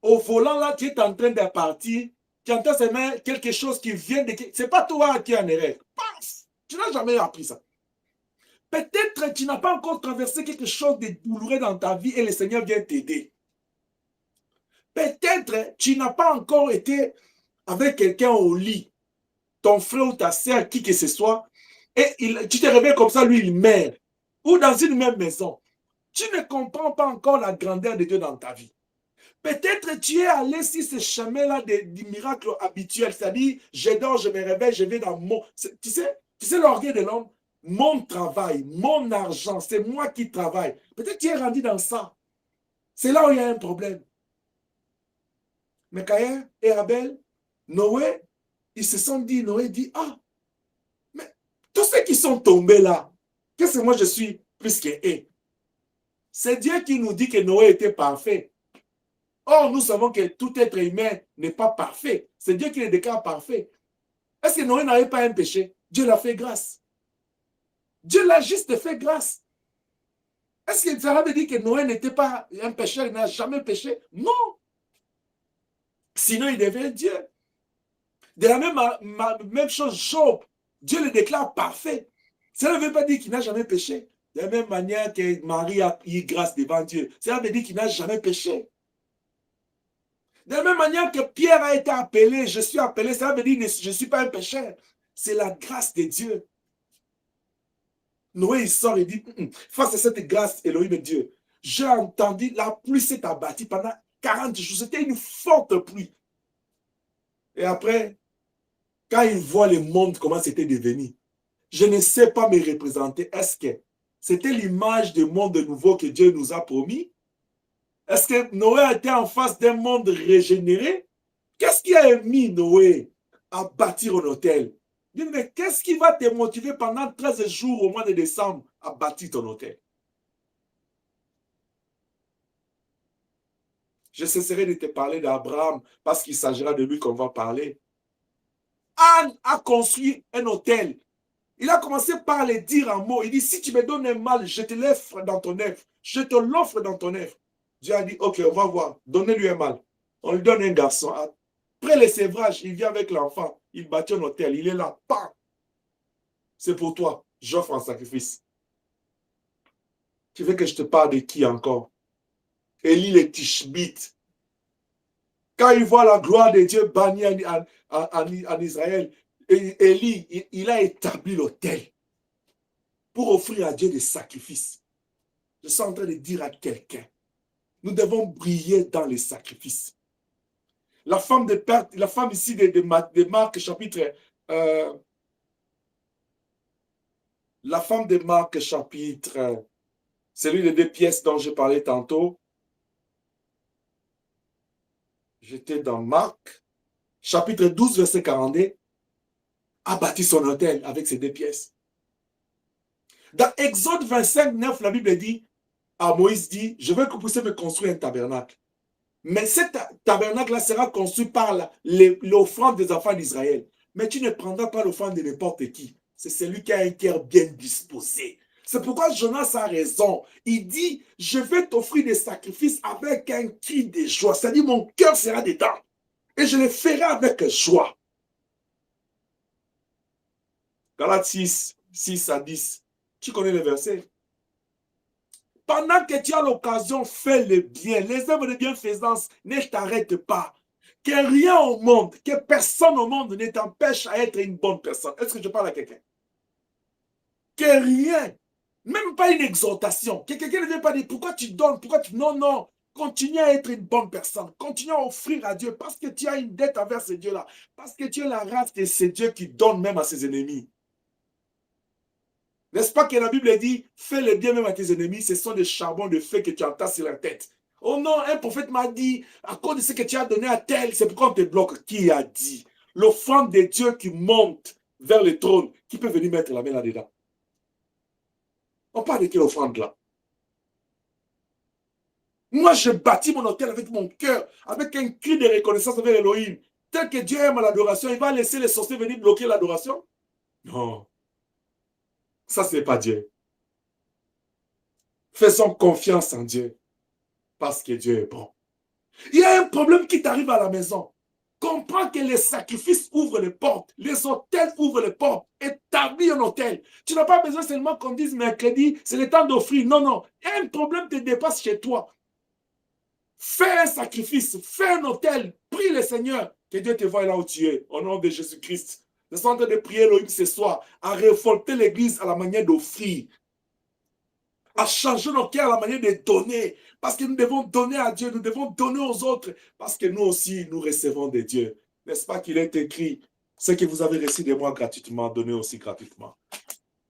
au volant là, tu es en train de partir, tu entends seulement quelque chose qui vient de... C'est pas toi qui es en erreur. Paf! Tu n'as jamais appris ça. Peut-être tu n'as pas encore traversé quelque chose de douloureux dans ta vie et le Seigneur vient t'aider. Peut-être tu n'as pas encore été avec quelqu'un au lit, ton frère ou ta soeur, qui que ce soit, et tu te réveilles comme ça, lui il meurt. Ou dans une même maison. Tu ne comprends pas encore la grandeur de Dieu dans ta vie. Peut-être tu es allé sur ce chemin-là du miracle habituel, c'est-à-dire, je dors, je me réveille, je vais dans mon... Tu sais l'orgueil de l'homme, mon travail, mon argent, c'est moi qui travaille. Peut-être tu es rendu dans ça. C'est là où il y a un problème. Mais Caïn et Abel, Noé, ils se sont dit, Noé dit, ah, mais tous ceux qui sont tombés là, qu'est-ce que moi je suis plus qu'eux? C'est Dieu qui nous dit que Noé était parfait. Or, nous savons que tout être humain n'est pas parfait. C'est Dieu qui le déclare parfait. Est-ce que Noé n'avait pas un péché? Dieu l'a fait grâce. Dieu l'a juste fait grâce. Est-ce que ça veut dire que Noé n'était pas un pécheur, il n'a jamais péché? Non. Sinon, il devait Dieu. De la même chose, Job, Dieu le déclare parfait. Ça ne veut pas dire qu'il n'a jamais péché. De la même manière que Marie a eu grâce devant Dieu. Ça veut dire qu'il n'a jamais péché. De la même manière que Pierre a été appelé, je suis appelé, ça veut dire que je ne suis pas un pécheur. C'est la grâce de Dieu. Noé, il sort et dit, face à cette grâce, Elohim Dieu, j'ai entendu, la pluie s'est abattue pendant 40 jours. C'était une forte pluie. Et après, quand il voit le monde, comment c'était devenu, je ne sais pas me représenter. Est-ce que c'était l'image du monde nouveau que Dieu nous a promis? Est-ce que Noé était en face d'un monde régénéré? Qu'est-ce qui a mis Noé à bâtir un hôtel? Mais qu'est-ce qui va te motiver pendant 13 jours au mois de décembre à bâtir ton hôtel? Je cesserai de te parler d'Abraham parce qu'il s'agira de lui qu'on va parler. Anne a construit un hôtel. Il a commencé par le dire en mots. Il dit, si tu me donnes un mal, je te l'offre dans ton œuvre. Je te l'offre dans ton œuvre. Dieu a dit, ok, on va voir. Donnez-lui un mal. On lui donne un garçon. Après le sévrage, il vient avec l'enfant. Il bâtit un hôtel. Il est là. Pam! C'est pour toi. J'offre un sacrifice. Tu veux que je te parle de qui encore? Élie le Tishbite. Quand il voit la gloire de Dieu bannie en Israël, Élie, il a établi l'autel pour offrir à Dieu des sacrifices. Je suis en train de dire à quelqu'un, nous devons briller dans les sacrifices. La femme ici de Marc chapitre... la femme de Marc chapitre... celui des 2 pièces dont je parlais tantôt. J'étais dans Marc, chapitre 12, verset 42, a bâti son hôtel avec ses 2 pièces. Dans Exode 25, 9, la Bible dit, à Moïse dit, je veux que vous puissiez me construire un tabernacle. Mais ce tabernacle-là sera construit par l'offrande des enfants d'Israël. Mais tu ne prendras pas l'offrande de n'importe qui. C'est celui qui a un cœur bien disposé. C'est pourquoi Jonas a raison. Il dit, je vais t'offrir des sacrifices avec un cri de joie. C'est-à-dire, mon cœur sera dedans. Et je le ferai avec joie. Galates 6, 6 à 10. Tu connais le verset. Pendant que tu as l'occasion, fais le bien. Les œuvres de bienfaisance ne t'arrêtent pas. Que rien au monde, que personne au monde ne t'empêche à être une bonne personne. Est-ce que je parle à quelqu'un? Que rien, même pas une exhortation, que quelqu'un ne vient pas dire pourquoi tu donnes, pourquoi tu... Non, non. Continue à être une bonne personne. Continue à offrir à Dieu parce que tu as une dette envers ce Dieu-là. Parce que tu es la race de ce Dieu qui donne même à ses ennemis. N'est-ce pas que la Bible dit, fais le bien même à tes ennemis, ce sont des charbons de feu que tu entasses sur la tête. Oh non, un prophète m'a dit, à cause de ce que tu as donné à tel, c'est pourquoi on te bloque. Qui a dit? L'offrande de Dieu qui monte vers le trône, qui peut venir mettre la main là-dedans? On parle de quelle offrande là? Moi, je bâtis mon hôtel avec mon cœur, avec un cri de reconnaissance envers Elohim. Tel que Dieu aime l'adoration, il va laisser les sorciers venir bloquer l'adoration? Non. Ça, ce n'est pas Dieu. Faisons confiance en Dieu. Parce que Dieu est bon. Il y a un problème qui t'arrive à la maison. Comprends que les sacrifices ouvrent les portes. Les hôtels ouvrent les portes. Établis un hôtel. Tu n'as pas besoin seulement qu'on dise mercredi, c'est le temps d'offrir. Non, non. Un problème te dépasse chez toi. Fais un sacrifice. Fais un hôtel. Prie le Seigneur. Que Dieu te voie là où tu es. Au nom de Jésus-Christ. Nous sommes en train de prier Elohim ce soir. À révolter l'église à la manière d'offrir. À changer nos cœurs à la manière de donner. Parce que nous devons donner à Dieu. Nous devons donner aux autres. Parce que nous aussi, nous recevons de Dieu. N'est-ce pas qu'il est écrit? Ce que vous avez reçu de moi gratuitement, donnez aussi gratuitement.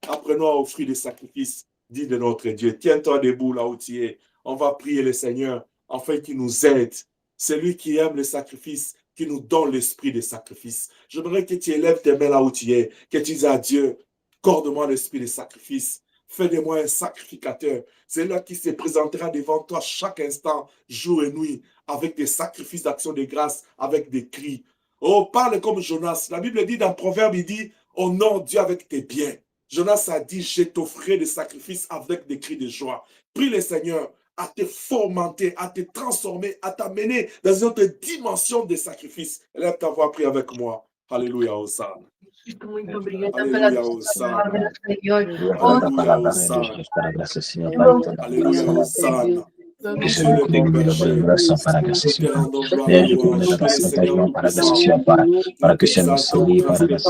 Apprenons à offrir des sacrifices dignes de notre Dieu. Tiens-toi debout là où tu es. On va prier le Seigneur afin qu'il nous aide. C'est lui qui aime le sacrifice, qui nous donne l'esprit de sacrifice. J'aimerais que tu élèves tes mains là où tu es, que tu dises à Dieu, accorde-moi l'esprit de sacrifice. Fais de moi un sacrificateur. C'est là qui se présentera devant toi chaque instant, jour et nuit, avec des sacrifices d'action de grâce, avec des cris. Oh, parle comme Jonas. La Bible dit dans Proverbe, il dit, honore Dieu avec tes biens. Jonas a dit, je t'offrirai des sacrifices avec des cris de joie. Prie le Seigneur à te fomenter, à te transformer, à t'amener dans une autre dimension de sacrifice. Lève ta voix, prie avec moi. Alléluia, Hosanna. Alléluia, Hosanna. Alléluia, Hosanna. Alléluia, Hosanna. Que se nous para que se para que se nos salve para que se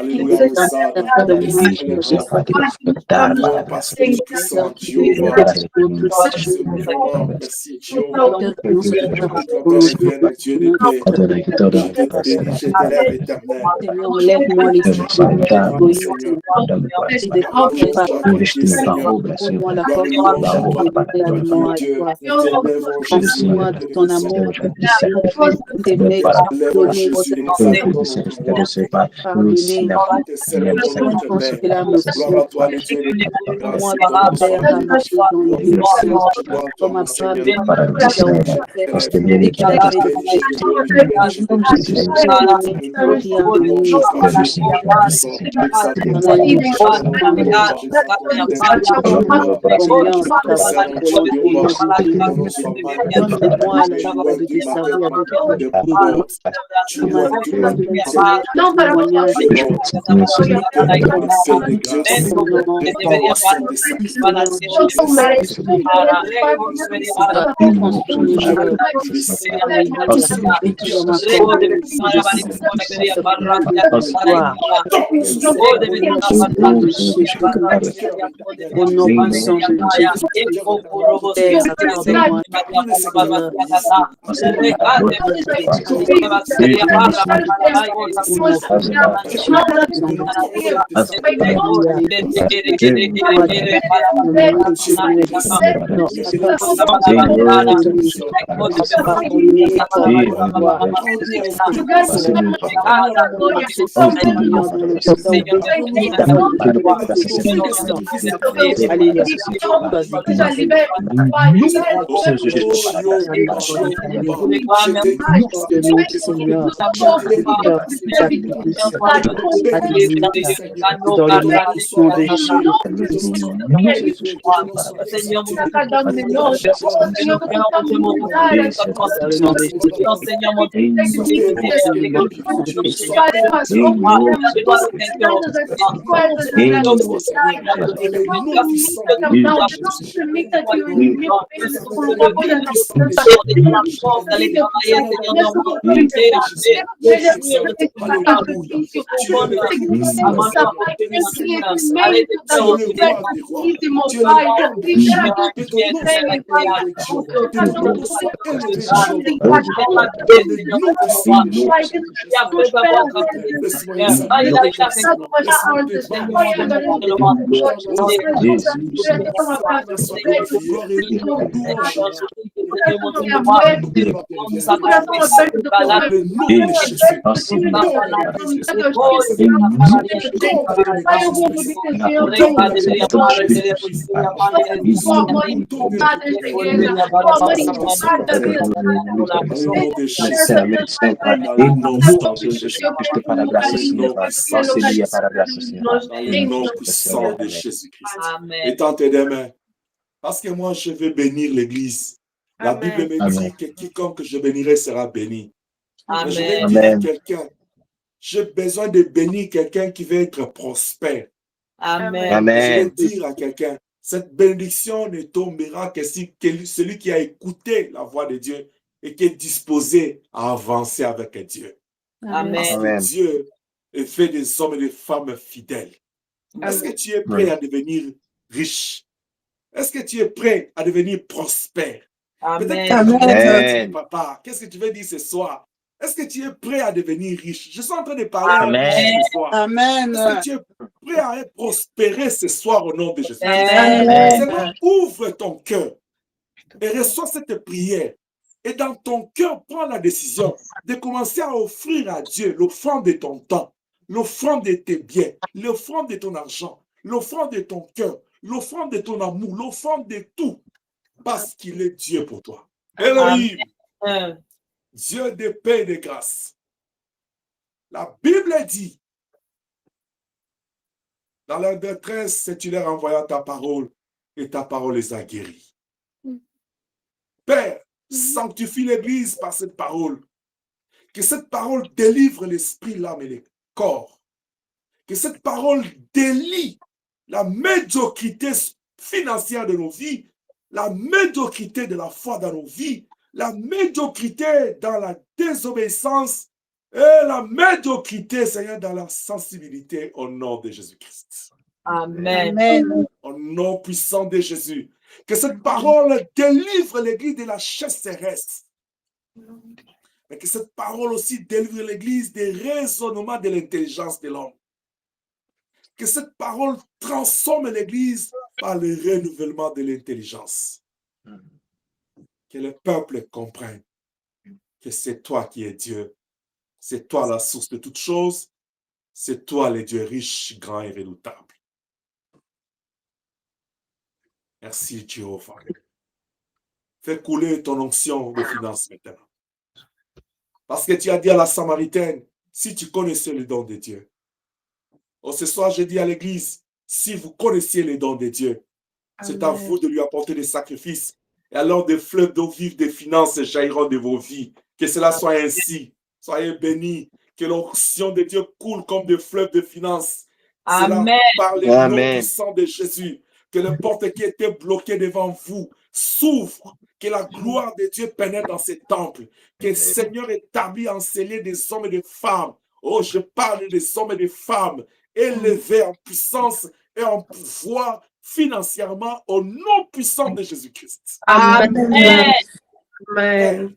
Alléluia, Puissant de Jésus-Christ. Amen. Étends tes mains. Parce que moi, je veux bénir l'Église. La Bible me dit que quiconque je bénirai sera béni. Mais je vais dire à quelqu'un, j'ai besoin de bénir quelqu'un qui veut être prospère. Amen. Je vais dire à quelqu'un, cette bénédiction ne tombera que si celui qui a écouté la voix de Dieu et qui est disposé à avancer avec Dieu. Amen. Parce que Dieu est fait des hommes et des femmes fidèles. Est-ce que tu es prêt à devenir riche? Est-ce que tu es prêt à devenir prospère? Peut-être papa, qu'est-ce que tu veux dire ce soir? Est-ce que tu es prêt à devenir riche? Je suis en train de parler ce soir. Amen. Est-ce que tu es prêt à être prospéré ce soir au nom de Jésus? Amen. Seigneur, ouvre ton cœur et reçois cette prière. Et dans ton cœur, prends la décision de commencer à offrir à Dieu l'offrande de ton temps, l'offrande de tes biens, l'offrande de ton argent, l'offrande de ton cœur, l'offrande de ton amour, l'offrande de tout, parce qu'il est Dieu pour toi. Elohim, Dieu de paix et de grâce. La Bible dit, dans leur détresse, tu leur envoyas ta parole et ta parole les a guéris. Père, sanctifie l'Église par cette parole. Que cette parole délivre l'esprit, l'âme et le corps. Que cette parole délie la médiocrité financière de nos vies, la médiocrité de la foi dans nos vies, la médiocrité dans la désobéissance et la médiocrité, Seigneur, dans la sensibilité au nom de Jésus-Christ. Amen. Au nom puissant de Jésus. Que cette parole délivre l'Église de la chasse terrestre. Et que cette parole aussi délivre l'Église des raisonnements de l'intelligence de l'homme. Que cette parole transforme l'Église par le renouvellement de l'intelligence. Que le peuple comprenne que c'est toi qui es Dieu. C'est toi la source de toutes choses. C'est toi le Dieu riche, grand et redoutable. Merci, Jéhovah. Fais couler ton onction de finances maintenant. Parce que tu as dit à la Samaritaine, si tu connaissais le don de Dieu. Oh, ce soir, je dis à l'Église, si vous connaissiez les dons de Dieu, c'est à vous de lui apporter des sacrifices. Et alors des fleuves d'eau vive, des finances jailliront de vos vies. Que cela soit ainsi. Soyez bénis. Que l'onction de Dieu coule comme des fleuves de finances. Amen. Cela par le nom puissant de Jésus. Que les portes qui étaient bloquées devant vous s'ouvrent. Que la gloire de Dieu pénètre dans ces temples. Que le Seigneur établit, enseigné des hommes et des femmes. Oh, je parle des hommes et des femmes élevés en puissance et en pouvoir financièrement au nom puissant de Jésus-Christ. Amen. Amen.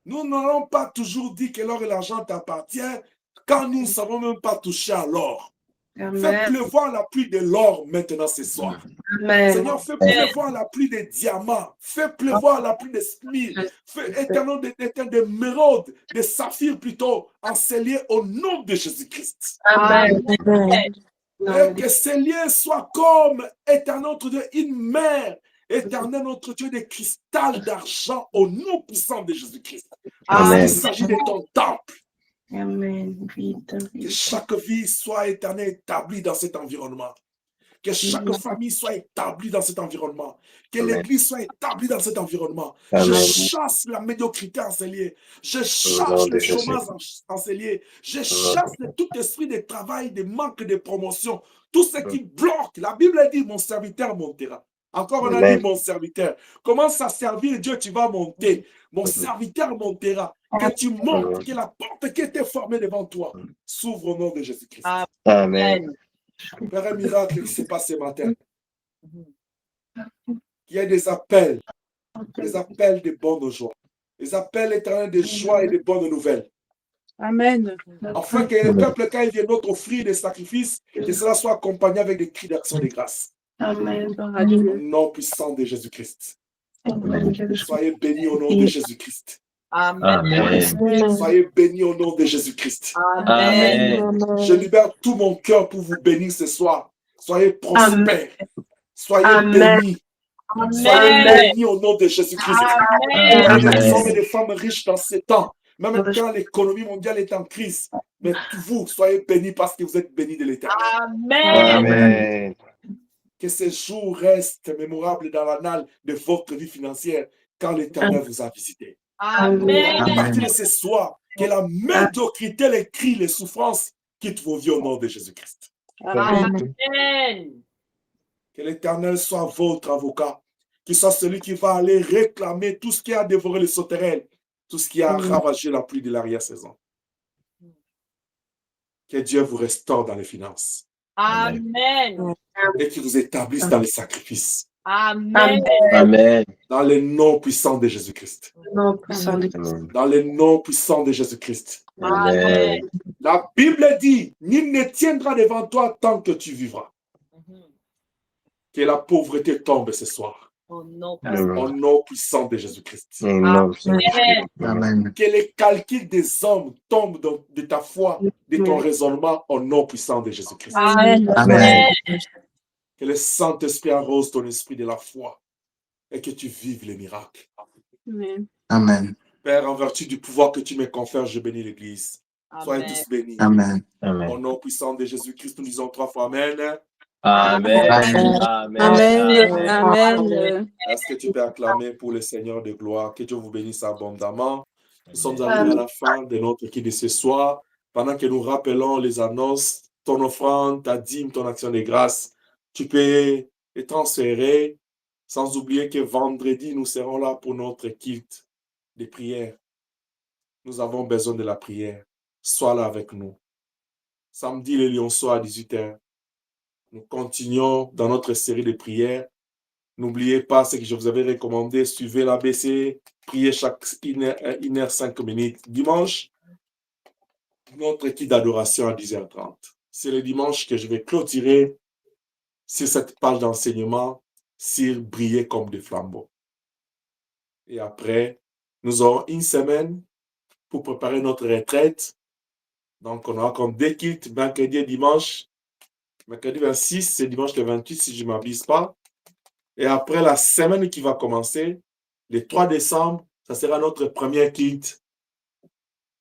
Nous n'allons pas toujours dire que l'or et l'argent t'appartiennent quand nous ne savons même pas toucher à l'or. Fais pleuvoir la pluie de l'or maintenant ce soir. Amen. Seigneur, fais pleuvoir la pluie de diamants. Fais pleuvoir la pluie de smil. Fais éternel d'émeraude, de saphir plutôt, enseigné au nom de Jésus-Christ. Amen. Et que ces liens soient comme éternel notre Dieu, une mer, éternel notre Dieu, de cristal d'argent au nom puissant de Jésus-Christ. Parce qu'il s'agit de ton temple. Amen. Que chaque vie soit éternelle établie dans cet environnement. Que chaque famille soit établie dans cet environnement. Que l'Église soit établie dans cet environnement. Je chasse la médiocrité en ces lieux. Je chasse le chômage en ces lieux. Je chasse tout esprit de travail, de manque de promotion. Tout ce qui bloque. La Bible dit, mon serviteur montera. Encore on a dit, mon serviteur. Commence à servir Dieu, tu vas monter. Mon serviteur montera. Que tu montes, que la porte qui était formée devant toi s'ouvre au nom de Jésus-Christ. Amen. Père, un miracle qui s'est passé ce matin. Il y a des appels de bonne joie. Des appels éternels de joie et de bonnes nouvelles. Amen. Afin que le peuple, quand il vient notre offrir des sacrifices, que cela soit accompagné avec des cris d'action de grâce. Amen. Au nom puissant de Jésus-Christ. Soyez bénis au nom de Jésus-Christ. Amen. Soyez bénis au nom de Jésus-Christ. Amen. Je libère tout mon cœur pour vous bénir ce soir. Soyez prospères. Soyez Amen. bénis. Soyez Amen. bénis au nom de Jésus-Christ. Amen. Des hommes et des femmes riches dans ces temps. Même quand l'économie mondiale est en crise. Mais vous, soyez bénis parce que vous êtes bénis de l'Éternel. Amen. Amen. Que ces jours restent mémorables dans l'annale de votre vie financière quand l'Éternel vous a visité. À Amen. partir de ce soir, que la médiocrité, les cris, les souffrances quittent vos vies au nom de Jésus-Christ. Amen. Que l'Éternel soit votre avocat, qu'il soit celui qui va aller réclamer tout ce qui a dévoré les sauterelles, tout ce qui a ravagé la pluie de l'arrière-saison. Que Dieu vous restaure dans les finances Amen. et qu'il vous établisse dans les sacrifices, Amen. Amen. dans les noms puissants de Jésus-Christ. Nom puissant de Christ. Dans les noms puissants de Jésus-Christ. Amen. La Bible dit, nul ne tiendra devant toi tant que tu vivras. Que la pauvreté tombe ce soir. Au nom Au nom puissant de Jésus-Christ. Amen. Amen. Que les calculs des hommes tombent de ta foi, de ton raisonnement, au nom puissant de Jésus-Christ. Amen. Amen. Que le Saint-Esprit arrose ton esprit de la foi et que tu vives les miracles. Amen. Père, en vertu du pouvoir que tu me confères, je bénis l'Église. Soyez tous bénis. Amen. Au nom puissant de Jésus-Christ, nous disons 3 fois Amen. Amen. Amen. Amen. Amen. Est-ce que tu peux acclamer pour le Seigneur de gloire? Que Dieu vous bénisse abondamment. Nous sommes arrivés à la fin de notre équipe de ce soir. Pendant que nous rappelons les annonces, ton offrande, ta dîme, ton action de grâce, tu peux les transférer. Sans oublier que vendredi, nous serons là pour notre culte de prière. Nous avons besoin de la prière. Sois là avec nous. Samedi, le Lionceau à 18h. Nous continuons dans notre série de prières. N'oubliez pas ce que je vous avais recommandé. Suivez l'ABC. Priez chaque 1h, 5 minutes. Dimanche, notre kit d'adoration à 10h30. C'est le dimanche que je vais clôturer sur cette page d'enseignement sur briller comme des flambeaux. Et après, nous aurons une semaine pour préparer notre retraite. Donc, on aura comme 2 kits, mercredi et dimanche. Mercredi 26 et dimanche le 28, si je ne m'abuse pas. Et après la semaine qui va commencer, le 3 décembre, ça sera notre premier kit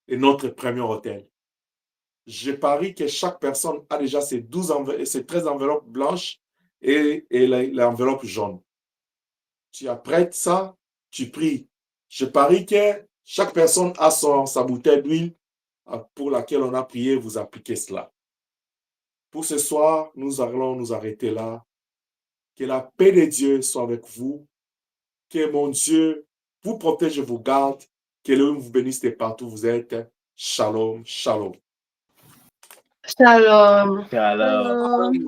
et notre premier hôtel. Je parie que chaque personne a déjà ses 13 enveloppes blanches et l'enveloppe jaune. Tu apprêtes ça, tu pries. Je parie que chaque personne a sa bouteille d'huile pour laquelle on a prié, vous appliquez cela. Pour ce soir, nous allons nous arrêter là. Que la paix de Dieu soit avec vous. Que mon Dieu vous protège et vous garde. Que le vous bénisse de partout où vous êtes. Shalom, shalom. Shalom. Shalom. Shalom.